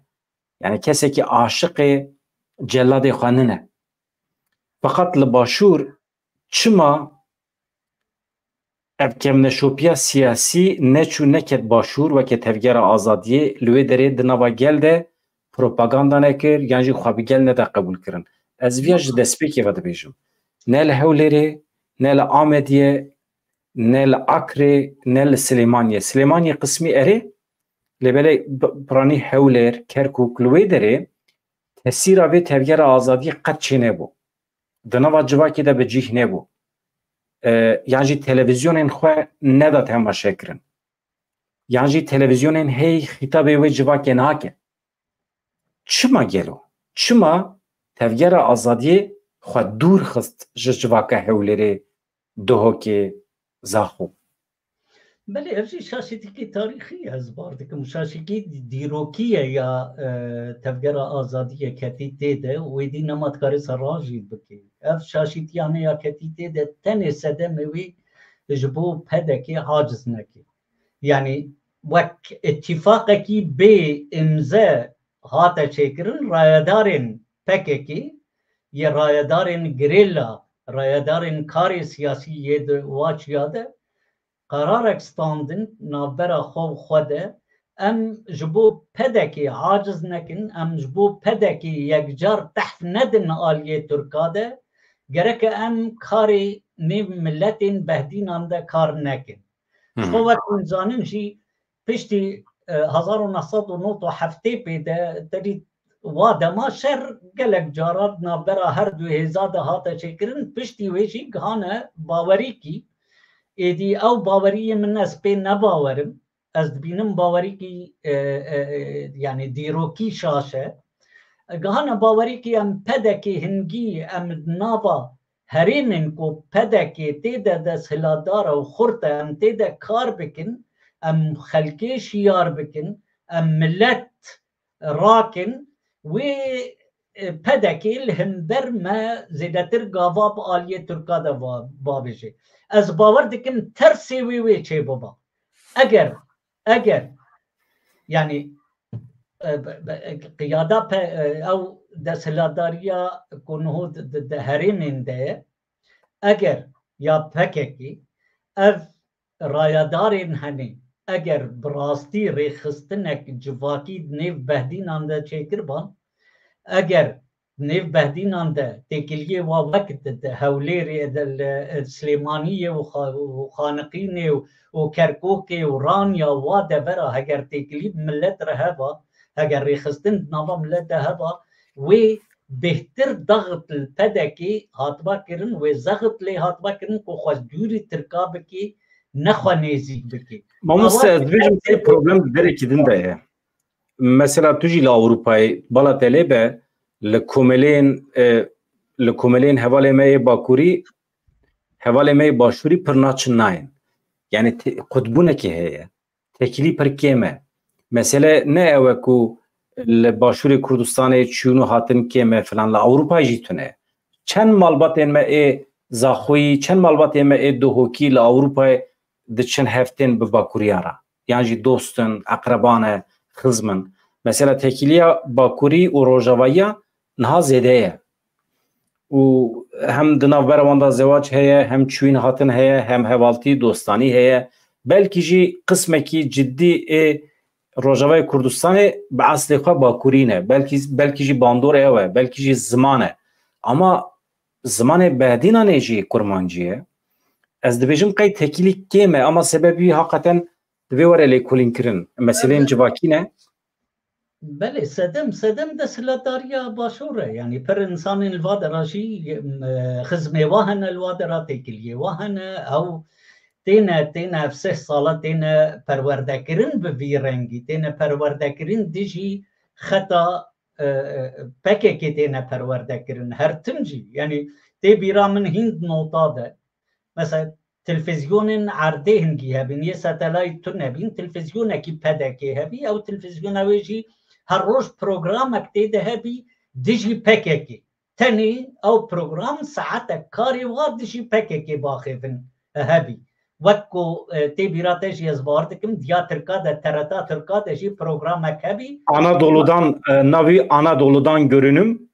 یعنی کسی که عاشق جلاد خاننه فقط لباشور چما افکم نشوپیا سیاسی نچو نکت باشور و که تفگر آزادی لوی داره دنوا گلده پروپاگاندا نکر یعنی خوابی گل نده قبول کرن از ویاج دسپیکی وده بیجم نه لحولره نه لآمدیه نه لعکره نه لسلیمانیه قسمی اره لباله برانی حولر کرکوک لوی داره تسیر آوی تفگر آزادی قد چه نبو دنوا جواکی ده بجیه نبو یعنی تلویزیون خواه نداد هم باشه کرن یعنی تلویزیون هی خطابه و جواکی ناکه چما گلو چما تفگر آزادی خواه دور خست جواکه حولره دهوکی زاخو بله افزی شاشتی که تاریخی از بارده که مشاشکی دیروکیه یا تفگر آزادی کتی تیده و ایدی نمادکاری سراجی بکی اف شاشتیانه یا کتی تیده تنه سده موی جبو پدکی حاجز نکی یعنی وک اتفاقه کی به امزه هاتا چکرن رایدارن پککی یه رایدارن گریلا رایدارن کاری سیاسی یه واچ یاده قرارك ستاندن نابرا خو خوده ام جبو پدکی عاجز نکن ام جبو پدکی یکجار تحت ندن آلیه ترکاده گرک ام کاری نیو ملتین بهدین آنده کار نکن خوات انزانن جی پشتی 1997 پیده تری واده ما شر گلک جارات نابرا هر دو هزاده هاتا چکرن پشتی ویشی گهانه باوری کی ایدی او باوری من از پی نباورم از بینم باوری کی یعنی دیروکی شاشه گهانه باوری کی ام پدکی هنگی ام نابا هریمن کو پدکی تیده دست هلادار و خورت ام تیده کار بکن ام خلکی شیار بکن ام ملت راکن و پدکی الهمبر ما زیدتر گاواب آلیه ترکاده بابشه از باور دکم ترسی وی چه بابا اگر یعنی قیاده او دستهلاداریا کنه ده هریمین ده اگر یا پککی اف رایدارین هنی اگر براستی ریخستنک جواکی نیو بهدین آنده چکر بان اگر نیو بهدین آنده تکلیه و وقت ده هولیری ده سلیمانیه و خانقینه و کرکوکه و رانیا و ده برا اگر تکلیه ملت رها با اگر ریخستن نوا ملت ده با و بهتر ضغط الپدکی هاتبا کرن و زغط لی هاتبا کرن که خواست دوری ترکا بکی نخوا نیزیک بکی ما مستعد bir problem derek dinde mesela tuji la Avrupa'yı bala telebe le komelin hevale me bakuri hevale me başvuri pırnaçın nayn yani kutbune ki heye tekili per keme mesela ne eveku le başvuri Kurdistan'e çunu hatin keme falan la Avrupa jitune çen malbat enme zaxoyi çen malbat enme dohoki la Avrupa دچن هفتن به باکوریارا یعنی دوستن اقربانه خزمن مثلا تکیلیا باکوری و روجاویا نها زیده و هم دناو برواندا زواج هيا هم چوین هاتن هيا هم هوالتی دوستانی هيا بلکه جی قسمه کی جدی روجاوای کردستان به اصل خو باکورینه بلکه جی باندور اوه بلکه جی زمانه اما زمان بعدینا نجی کرمانجیه از دبیجم قی تکیلی کمه اما سببی حقیقتا دوی وره لیکولین کرن مثلا جواکی نه؟ بله سدم دسلاتاريا باشوره يعني پر انسان الوادرا شي خزمه واهن الوادرا تكليه واهن او تینا في 6 ساله تینا پروردگرین به رنگی تینا پروردگرین دیجی خطا پکه تینا پروردگرین هر تمجي يعني تي بيرا من هند نوطا ده مثلا تلفزيون عرضه هنگی هبین یه ستلایت تو نبین تلفزيون اکی پدکی هبی او تلفزيون اویجی هر روز پروگرام اکتیده هبی دیجی پکه تنی او پروگرام ساعت کاری وار دیجی پکه باخفن هبی وكو تي بيراتيجي زباردكم ديا تركادا ترتا تركادا شي برنامج هبي Anadolu'dan Anadolu'dan görünüm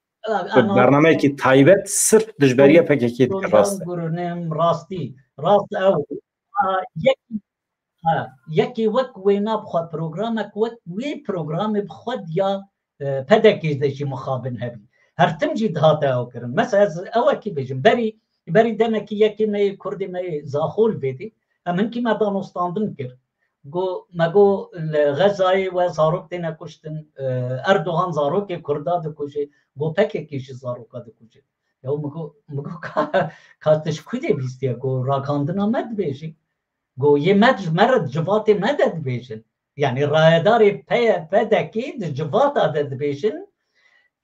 برنامه ki taybet sırf dışberiye PKK rast görünüm rasti rast او يكي وك وينا بخواد برنامج وك وي برنامج بخواد يا بدكيز دشي مخابن هبي هرتمجي دهاتا او كرن مثلا او كي بيجم بري دمكي يكي ما كردي ما زاخول بيدي امن كي ما دانستاندن كر مگو غزای و زاروک دینا کشتن اردوغان زاروک کردا دکوچه گو پکه کیش زاروکا دکوچه یا مگو کاتش کدی بیستی گو راکاندنا مد بیشی گو یه مرد جوات مدد بیشن یعنی رایداری پدکی جوات عدد بیشن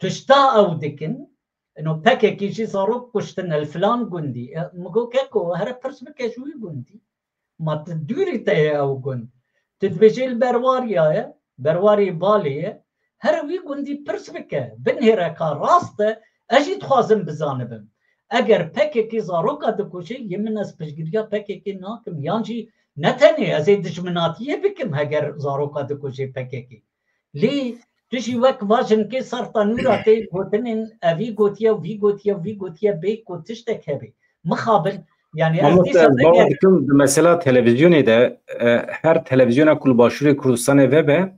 تشتا او دکن انه پکه کیشی زاروک کشتن الفلان گندی مگو که هر پرس بکشوی گندی ما تدوري تاي او قن تتبجي البرواريا برواري باليه هروي قندي برسبكه بنهرا كراسته اجي تخازم بزانبم اگر پککی زاروکا دکوشی یمن از پشگیریا پککی ناکم یانجی نتنی از دشمناتیه بکم اگر زاروکا دکوشی پککی لی تشي وك واجن كي صارتا نوراتي قوتنين افي قوتيا وفي قوتيا وفي قوتيا بيك وتشتك هبي مخابن Yani mesela televizyonu da her televizyona kul başvuru Kurdistan'a ve be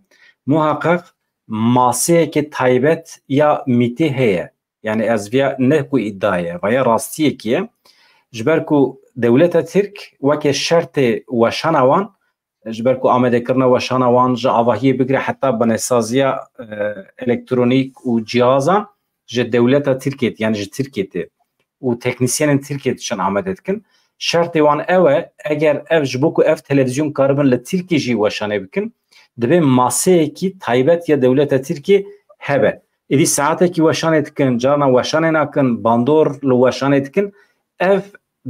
muhakkak masaya ki taybet ya miti heye yani az via ne ku iddiaya veya rastiye ki jberku devleta Türk ve ki şartı ve şanavan jberku amade kirna ve şanavan javahiye bigre hatta banesaziya elektronik u cihazan je devleta Türkiye yani je Türkiye و تکنسیان ترکیه چن آمده کن شرط وان اوه اگر اف جبوکو اف تلویزیون کاربن لترکی جی وشانه بکن دبی ماسه کی تایبت یا دولت ترکیه هبه ایدی ساعته کی وشانه کن جانا وشانه نکن باندور لو وشانه کن اف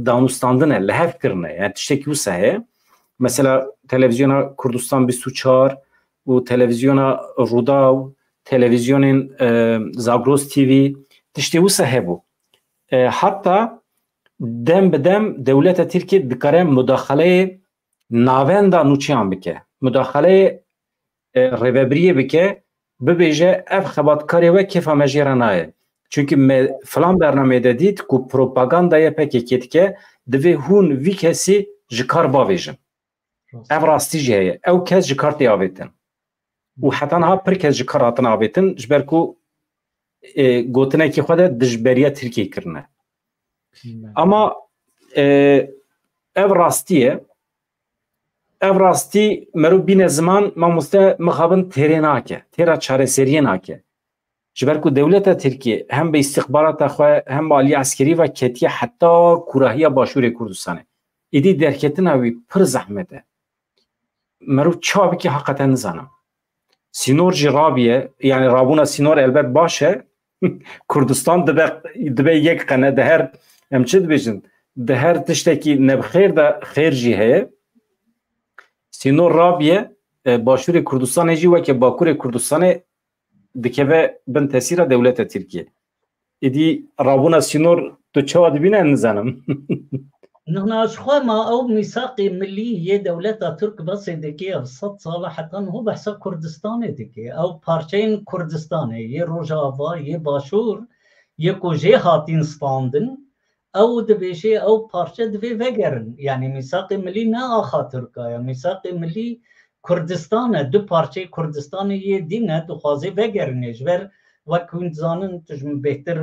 دانستاندنه لهف کرنه yani tişteki bu sahe mesela televizyona Kurdistan 24 bu televizyona Rudav televizyonun Zagros TV tişteki bu sahe bu hatta dem bedem devlete Türkiye dikare müdahale navenda nuçiyan bike müdahale revebriye bike bibêje ev xebatkarê ve kefa mejêra naye çünkü me falan bernamede dît ku propagandaya pekekê dike divê hûn vî kesî ji kar bavêjin ev rastî jî heye ew kes ji kar tê avêtin û heta niha pir kes ji kar hatin avêtin ji ber ku gotinekî xwe de dijberiya Tirkiye kirine ama ev rastiye ev rastî merû bîne ziman mamoste mixabin têrê nake têra çareseriyê nake ji ber ku dewleta Tirkiye hem bi istixbarata xwe hem bi aliyê eskerî ve ketiye heta kurahiya Başûrê Kurdistanê êdî derketina wî pir zehmet e merû çavekî heqeten nizanim sînor jî rabiye yani rabûna sînor elbet baş e Kurdistan dibe yek qene de her em çi dibêjin di her tiştekî nebxêr de xêr jî heye sînor rabiye Başûrê Kurdistanê jî weke Bakurê Kurdistanê dikeve bin tesîra dewleta Tirkiye êdî rabûna sînor tu çawa dibîne nizanim نحن ما او ميثاقي ملي هي دولتها ترك بس دكي بصد صراحة هو بحسب كردستاني دكي او بارچين كردستاني يه روجافا يه باشور يه كوجي هاتين ستاندن او دبيشي او بارچه دبي وگرن يعني ميثاقي ملي نا اخا تركا يعني ميثاقي ملي كردستان دو بارچه كردستاني يه دينه دخوازي وگرن جبر وكون زانن تجم بهتر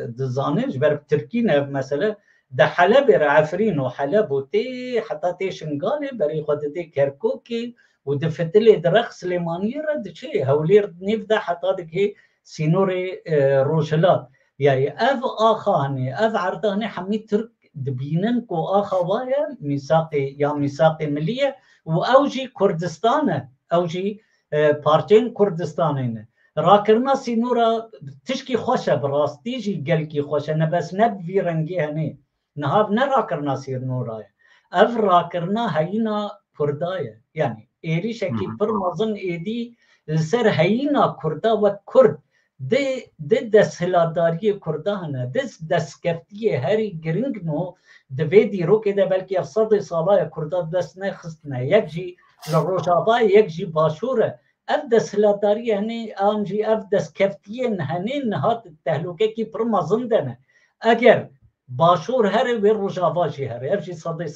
دزانن جبر تركينا مثلا ده حلب عفرين وحلب وتي حتى تي شنغالي بري خدتي كركوكي ودفتلي درخ سليمانية رد شيء هولير نفدا حتى دك هي سينوري روشلا يعني اف اخاني اف عرضاني حمي ترك دبينن كو اخوايا ميثاقي يا ميثاقي مليه واوجي كردستان اوجي بارتين كردستانين راكرنا سينورا تشكي خوشه براستي جي قلكي خوشه انا بس نب في رنجي هني نهاب نراكرنا سير نورايا اف راكرنا هينا كردايا يعني ايري شكي برمزن ايدي السر هينا كردا وكرد دي دسهلاداري كردانا دسكفتي هاري جرينجنو دفيدي رو كده بلكي افصدي صلاة كردا دس نخستنا يكجي للروجابا يكجي باشورة افدس هلاداري هني انجي افدس كفتين هني نهات التهلوكي كي برمزن دنا اگر باشور هري وي روجابا جي هري افجي صدي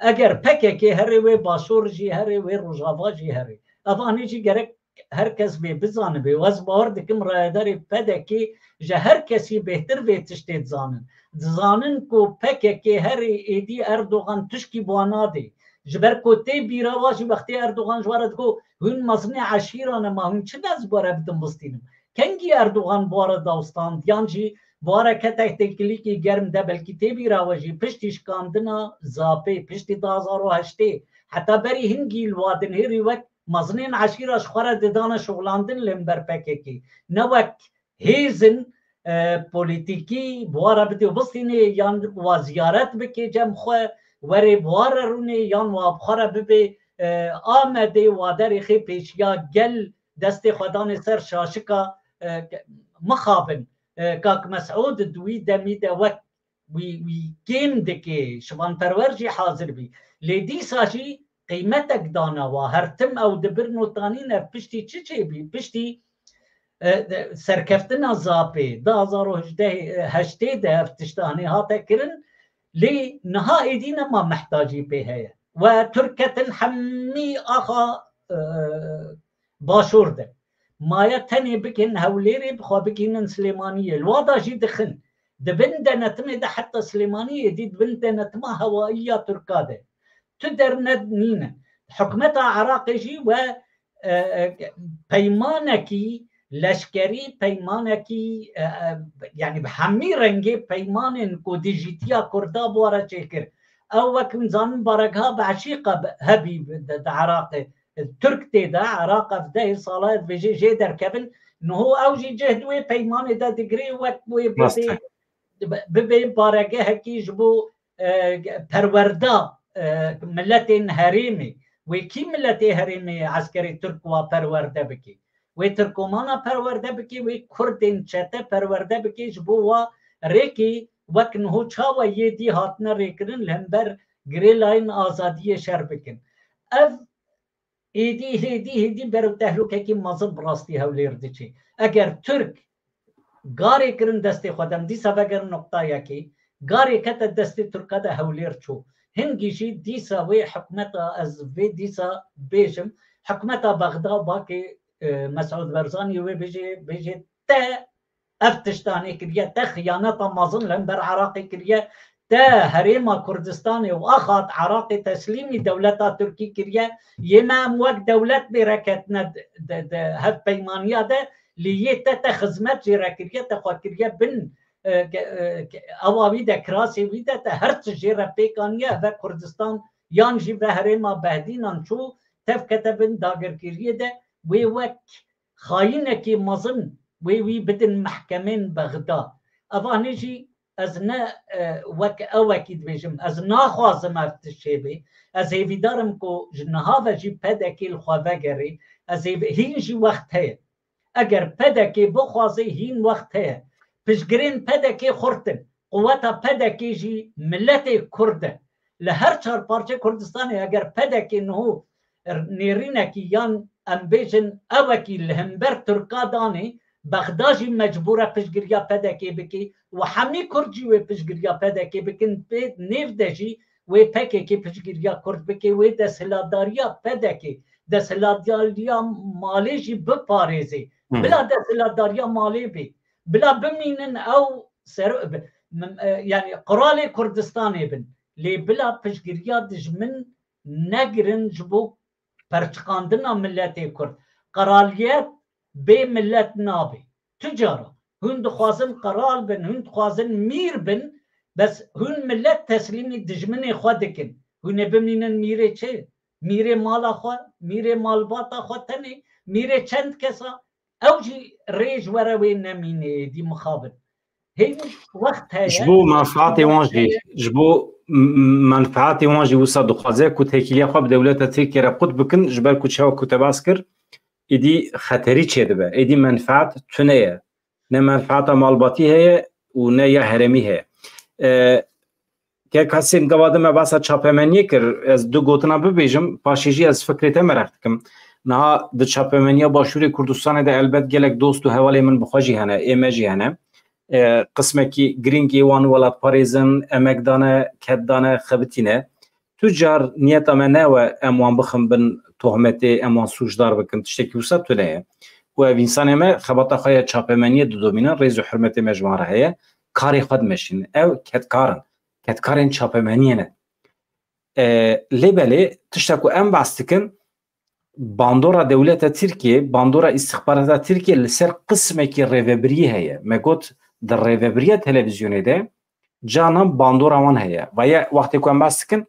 اگر پککی هری و باشور جی هری و روجاوا جی هری افانی جی گرک هر کس به بزانه به وز بار دکم رایداری پدکی جه هر کسی بهتر به تشتید زانن کو پککی هری ایدی اردوغان تشکی بوانادی جبر کو تی بیرا واجی وقتی اردوغان جوارد کو هون مزنی عشیرانه ما هون چه دست باره بدم بستینم کنگی اردوغان باره داستان دیانجی باره کتک تکلی کی گرم ده بلکی تی بیرا واجی پشتیش کاندنا زاپی پشتی 2008 حتی بری هنگی الوادن هری وقت مزنین عشیرش خوره ددان شغلاندن لمبر پککی نوک هیزن پولیتیکی بواره بدیو بستینه یان و زیارت بکی جم خواه وری بواره رونه یان و بخوره ببی آمده و داری خی پیشیا گل دست خودان سر شاشکا مخابن کاک مسعود دوی دمیده وقت وی کم دکی شبان پرورجی حاضر بی لیدی ساشی قیمتک دانا و هرتم او دبرنو تانین پشتی چه بی پشتی سرکفتنا زاپی 2018 ده افتشتانی هاتا کرن لی نها ایدینا ما محتاجی به هیا و ترکتن حمی آخا باشور ده مایا تنی بکن هولیری بخوا بکنن سلیمانیه الوادا جی دخن دبن ده نتمه ده حتی سلیمانیه دي دبن ده نتمه هوائیه ترکاده تدر ندنين حكمتها عراقي و پیمانکی لشکری پیمانکی يعني بحمي رنگي پیمان کو دیجیتیا کردا بواره چکر او وكن زان برقها بعشيقه هبي عراقي ترك تيدا عراق افده صالات بيجي جي دركبن انه هو اوجي جهدوي پیمان دا دگري وكوي ببي بارقه هكي جبو پروردا ملت هریمی و کی ملت هریمی عسکری ترک و پرورده بکی و ترکمانا پرورده بکی و کردین چته پرورده بکی جبو و ریکی وکن هو چا و یه دی هاتنا ریکرن لهمبر گری لاین آزادی شر بکن اف ایدی برو تهلوکه کی مزل براستی هولیر چی اگر ترک گاری کرن دستی خودم دی سبگر نقطه یکی گاری کت دستی ترکا ده هولیر چو هنگیشی دیسا وی حکمتا از وی دیسا بیشم حکمتا بغداد باقی مسعود برزانی وی بیجی تا افتشتانی کریه تا خیانتا مازن لنبر عراقی کریه تا هریما کردستانی و اخات عراقی تسلیمی دولتا ترکی کریه یمام وقت دولت برکتنا هف پیمانیه ده لیه تا خزمت جیره کریه تا خواه کریه بن اواوی ده کراسی ویده تا هر چجیره پیکانیه و کردستان یانجی به هریما بهدینان چو تف کتبن داگرگیریه ده وی وک خاینه که مزن وی بدن محکمین بغداد اوانی جی از نه وک اوکید بیجم از ناخوازم افتشه بی از ایویدارم که جنها و جی پدکی الخواه گری از هین جی وقت هی اگر پدکی بخوازی هین وقت هی پشگرین پدکی خورتن قوتا پدکی جی ملت کرده لهر چار پارچه کردستانی اگر پدکی نهو نیرینکی یان امبیجن اوکی لهمبر ترکا دانی بغداجی مجبوره پشگریا پدکی بکی و همی کردجی و پشگریا پدکی بکن پید نیف دجی و پکی که پشگریا کرد بکی و دستهلاداریا پدکی دستهلاتداریا مالی جی بپارێزێ بلا دستهلاتداریا مالی بێ بلا بمینن ئەو yani قرالê Kurdistanê bin lê bila piştgiriya dijmin negirin ji bo perçiqandina milletê Kurd qeraliyet bê millet nabe tu cara hûn dixwazin qeral bin hûn dixwazin mîr bin bes hûn millet teslîmî dijminê xwe dikin hûn ê bimînin mîrê çê mîrê mala xwe mîrê malbata xwe tenê mîrê çend kesa ew jî rêj were wê nemînê dî mixabin ji bo menfaatê wan jî ji bo menfaatê wan jî wisa dixwaze ku têkiliya xwe bi dewleta Tirkiye re qut bikin ji ber ku çawa ku te bas kir êdî xeterî çê dibe êdî menfaat tune ye ne menfaata malbatî heye û ne ya heremî heye kesên gava me basa çapemeniyê kir ez du gotina bibêjim paşê jî ez fikrê te merak dikim niha di çapemeniya Başûrê Kurdistanê de elbet gelek dost û hevalê min bixwe jî hene ême jî hene qismekî girîngê wan welatparêzin emekdane ketdane xebitîne tu car niyeta me ne we em wan bixin bin tohmetê em wan sûcdar bikin tiştekî wisa tune ye û ev însanê me xebata xwe ya çapemeniyê didomînin rêz û hurmetê me ji wan re heye karê xwe dimeşînin ew ketkarin ketkarên çapemeniyê ne lêbelê tişta ku em bas dikin bandora dewleta Tirkiye bandora istixbarata Tirkiye li ser qismekî rêvebirî heye me got di rêvebiriya televizyonê de canan bandora wan heye vaya wextê ku em bas dikin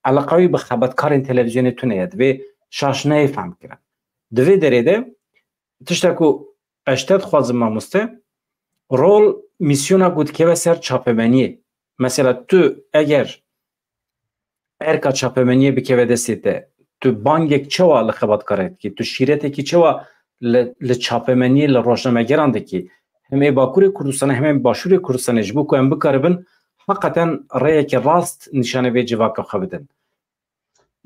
eleqawî bi xebetkarên televizyonê tune ye divê şaşneyê fehm kirin divê derê de tişta ku ez te dixwazim mamoste rol misyona ku dikeve ser çapemeniyê mesela tu eger erka çapemeniyê bikeve destê te tu bangek çawa li xebetkarê dikî tu şîretekî çawa li çapemeniyê li rojnamegeran dikî hem ê Bakurê Kurdistanê hem ê Başûrê Kurdistanê ji bo ku em bikaribin heqeten rêyekê rast nîşane vê civaka xwe bidin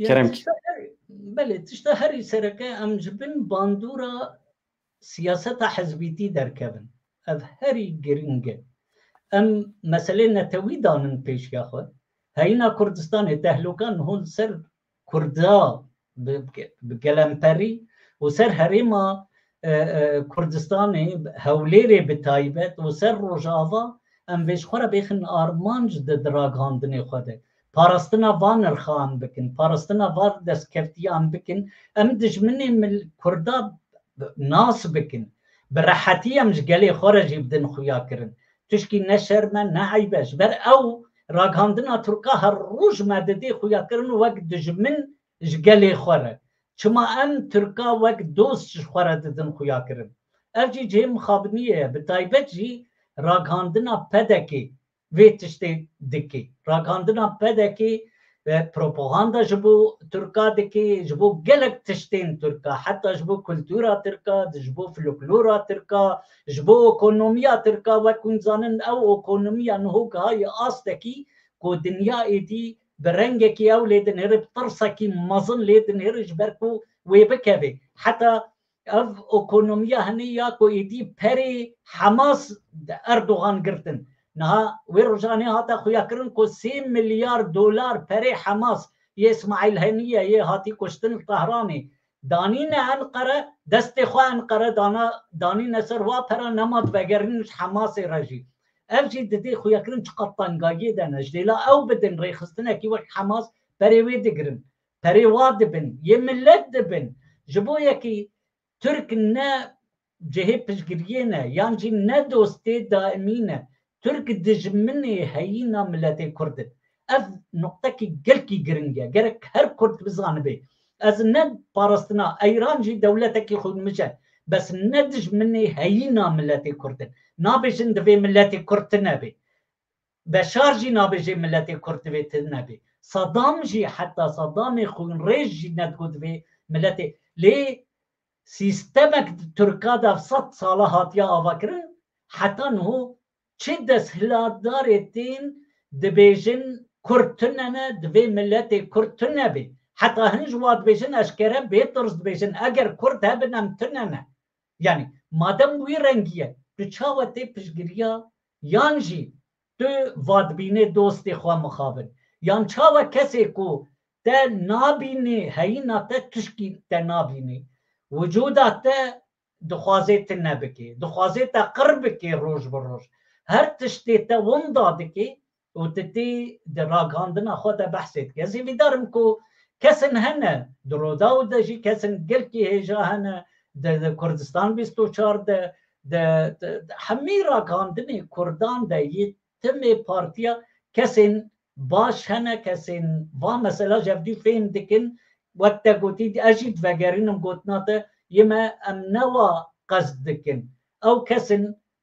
keremkî belê tişta herî sereke em ji bin bandora siyaseta hezbîtî derkevin ev herî giring e em meselê netewî danin pêşiya xwe heyîna Kurdistanê tehlukan hûn ser Kurda bi gelemperî û ser herêma Kurdistanê Hewlêrê bi taybet û ser Rojava em vê ji xwe re bêxin armanc di diragandinê xwe de parastina van nirxan bikin parastina van destkeftiyan bikin em dijminê Kurda nas bikin bi rehetî em ji gelê xwe re jî bidin xuya kirin tişkî ne şerme ne eybe ji ber ew ragandina Tirka her roj me didê xuya kirin wek dijmin ji gelê xwe re çima em Tirka wek dost ji xwe re didin xuya kirin ev jî cihê mixabiniyê ye bi taybet jî ragandina pedekê vê tiştê dikê ragandina pedekê propaganda ji bo Tirka dikê ji bo gelek tiştên Tirka heta ji bo kultura Tirka ji bo folklora Tirka ji bo ekonomiya Tirka wek hûn zanin ew ekonomiya niho hayê astekî ku dinyayê dî bi rengekî ew lê dinêre bi tirsekî mezin lê dinêre ji ber ku wê bikeve heta ev ekonomiya hinî ya ku êdî perê Hemas Erdogan girtin niha wê rojanê hata xuya kirin ku 3 milyar dolar perê Hemas yê İsmail Haniyê yê hatî kuştin li Tehranê danîne Enqere destê xwe Enqere danîne ser wa pera nema divegerîn ji Hemasê re jî ev jî didê xuya kirin çi qet tengayê de ne ji lêla ew bidin rêxistinekî wek Hemas perê wê digirin perê wa dibin yê millet dibin ji bo yekî Türk ne cihê piştgiriyê ne yan jî ne dostê daimî ne Türk dijminê heyîna milletê Kurdin ev noktekî gelkî giring e gerek her Kurd bizanibê ez ne parastina Eyran jî dewletekî xwe mişe bes ne dijminê heyîna milletê Kurdin nabêjin divê milletê Kurd tinebê Beşar jî nabêje milletê Kurd divê tinebê Saddam jî heta Saddamê xwînrêj jî nedgot divê milletê lê sîstemek Tirka de 100 sala hatiye avakirin heta niho çi desthilatdarê tên dibêjin Kurd tunene divê milletê Kurd tunebê heta hin ji wa dibêjin eşkere bêtirs dibêjin eger Kurd hebin em tunene yani madem wî rengî ye tu çawa tê piştgiriya yan jî tu vadibînê dostê xwe mixabin yan çawa kesê ku te nabînî heyîna te tişkî te nabînî vücuda te dixwazê te nebikê dixwazê te qir bikê roj bi roj her tiştê te winda dikê û tu tê di ragandina xwe de behsê dikî ez ê vîdarim ku kesin hene di Rodaw de jî kesin gelkî hêja hene di Kurdistan 24 de hemî ragandinê Kurdan de yê timê partiya kesên baş hene kesên va mesela jevdî fêm dikin wek te gotî ez jî divegerînim gotina te yê me em newa qesd dikin ew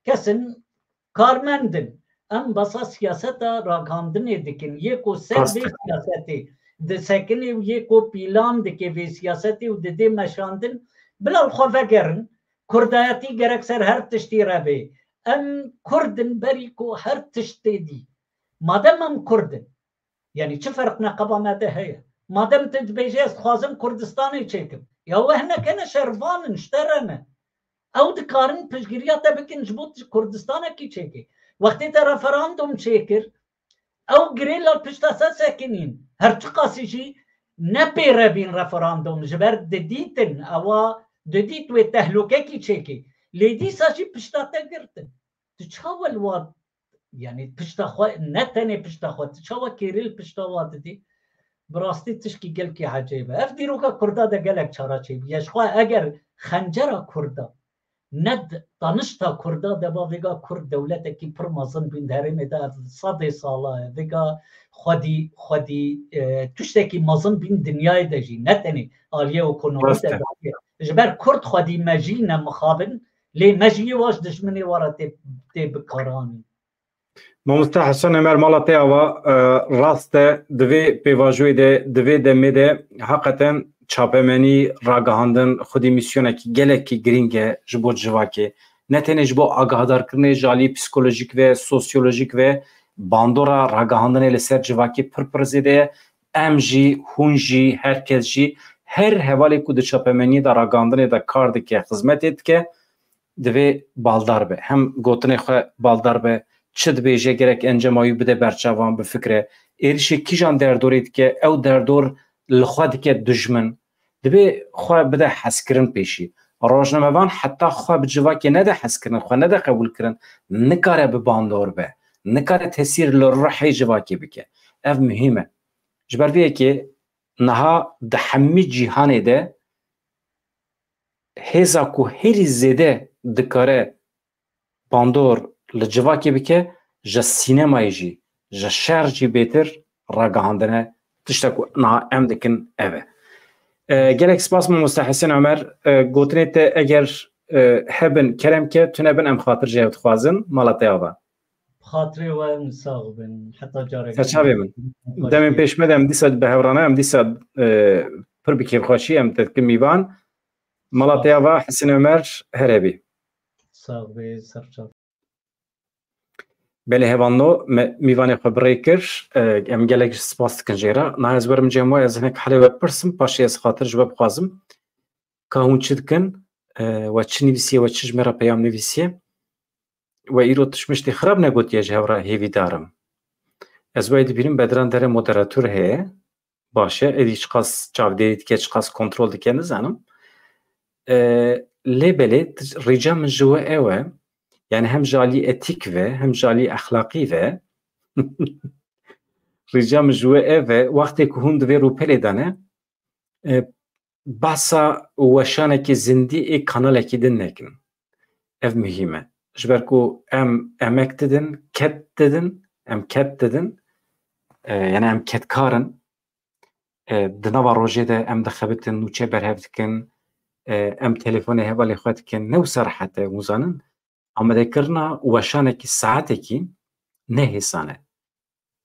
kesin karmendin em besa siyaseta ragandinê dikin yê ku ser vê siyasetê disekinê û yê ku pîlan dike vê siyasetê û didê meşandin bila xwe vegerin kurdayetî gerek ser her tiştî re bê em Kurdin berî ku her tiştê dî madem em Kurdin yani çi ferq neqeba me de heye madem tu dibêjî ez dixwazim Kurdistanê çêkim ya we hinek hene şervanin ji te re ne ew dikarin piştgiriya te bikin ji bo Kurdistanekî çêkê wextê te referandum çêkir ew girê lal pişta se sekinîn her çi qasî jî nepêrebîn referandum ji ber didîtin ewa didît wê tehlûkekî çêkê lê dîsa jî pişta te girtin tu çawa li wa yani pişta xwe ne tenê pişta xwe tu çawa kêrî li pişta wa didî bi rastî tişkî gelkî hecêb e ev dîroka Kurda de gelek çara çêbûye ji xwe eger xencera Kurda ned danişta Kurda de ba vêga Kurd dewletekî pir mezin bîn di herêmê de sedê sala ye vêga xwedî tiştekî mezin bîn dinyayê de jî ne tenê aliye ekonomî de ji ber Kurd xwedî me jî ne mixabin lê me jî waş dijminê were tê bikaranîn Mamoste Heşan Ömer mala te ava rast e divê pêvajoyê de divê demê de heqeten çapemenî ragihandin xwedî misyonekî gelekî giring e ji bo civakê ne tenê ji bo agadarkirinê ji alî psikolojîk ve sosyolojîk ve bandora ragihandinê li ser civakê pir zêde ye em jî hûn jî herkes jî her hevalê ku di çapemeniyê de ragihandinê de kar dike xizmetê dike divê baldar be hem gotinê xwe baldar be çi dibêje gerek encemayî bide berçavan bi fikre êrişê kîjan derdorê dike ew derdor li xwe dike dijmin dibê xwe bide hezkirin pêşî rojnamevan heta xwe bi civakê nede hezkirin xwe nede qebûlkirin nikare bi bandor be nikare tesîr li rihê civakê bike ev muhîm e ji ber vê yekê niha di hemî cîhanê de hêza ku herî zêde dikare bandor li civakê bike ji sînemayê jî ji şer jî bêtir ragihandine tiştek ku niha em dikin ev e gelek spas Mamoste Heşan Ömer gotinê te eger hebin keremke tu nebin em xatir ji hev dixwazin mala te ava xatirê we em sağ bin heta carek çavê min demên pêş me de em dîsa bi hewrana em dîsa pir bi kêfxweşî em te dikin mîvan mala te ava Heşan Ömer herebî sağ bê serçav belê hevanno me mîvanê xwe birê kir em gelek ji spas dikin jê re niha ez werim cem we ez hinek helê we pirsim paşê ez xatir ji we bixwazim ka hûn çi dikin we çi nivîsiye we çi ji me re peyam nivîsiye we îro tişmiştê xirab negotiye ji hev re hêvî darim ez wê dibînim bedran dere moderatör heye baş e êdî çi qas çavdêrî dike çi qas kontrol dike nizanim lê belê rêca min ji we ew e yani hem jalî etik ve hem jalî exlaqî ve rêca min ji we ev e wextê ku hûn divê rûpelê dane behsa weşanekî zindî ê kanalekî din nekin ev muhîm e ji ber ku em emek didin ket didin em ket didin yani em ketkarin di nava rojê de em dixebitin nûçe berhev dikin em telefonê hevalê xwe dikin newsa rehet e hûzanin amadekirina weşanekî saetekî ne hêsan e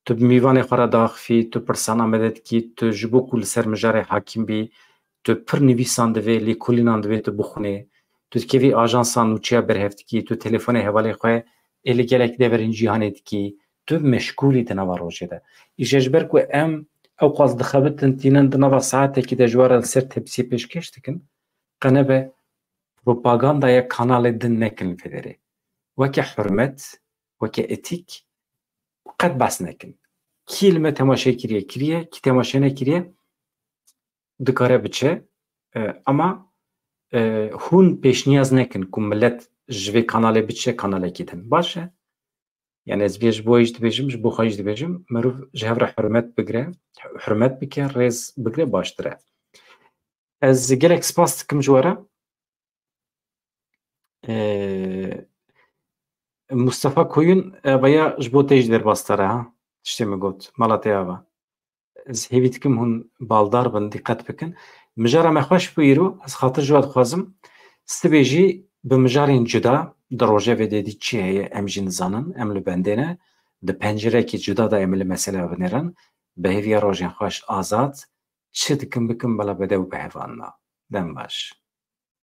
tu bi mîvanê xwe re daxivî tu pirsan amade dikî tu ji bo ku li ser mijarê hakîm bî tu pir nivîsan divê lêkolînan divê tu bixwînî tu dikevî ajansan nûçeya berhev dikî tu telefonê hevalê xwe ê li gelek deverên cîhanê dikî tu meşgûlî di nava rojê de îşe ji ber ku em ew qas dixebitin tînin di nava saetekî de ji we re li ser tepsiyê pêşkêş dikin qenebe propagandaya kanalê din nekin li federê weke hurmet weke etik qet behs nekin kî li me temaşe kiriye kî temaşe nekiriye dikare biçe ama hûn pêşniyaz nekin ku millet ji vê kanalê biçe kanalekî din. Baş e? Yani ez bê ji bo yê jî dibêjim, ji bo xwe jî dibêjim, mirov ji hev re hurmet bigire, hurmet bike, rêz bigire baştir e. Ez gelek spas dikim ji we re. Mustafa Koyun veya ji bo tê jî derbasdar e ha. Tiştê min got, mala te ava. Ez hêvî dikim hûn baldar bin, dîqet bikin. Mijara me xweş bû îro, ez xatir ji we dixwazim, sibê jî bi mijarên cuda di rojevê de dî çi heye em jî nizanin, em li bendê ne, di pencerekî cuda da em li mesela binêrin, bi hêviya rojên xweş azad, çi dikim bikim bela bedew bi hevan na. Dem baş.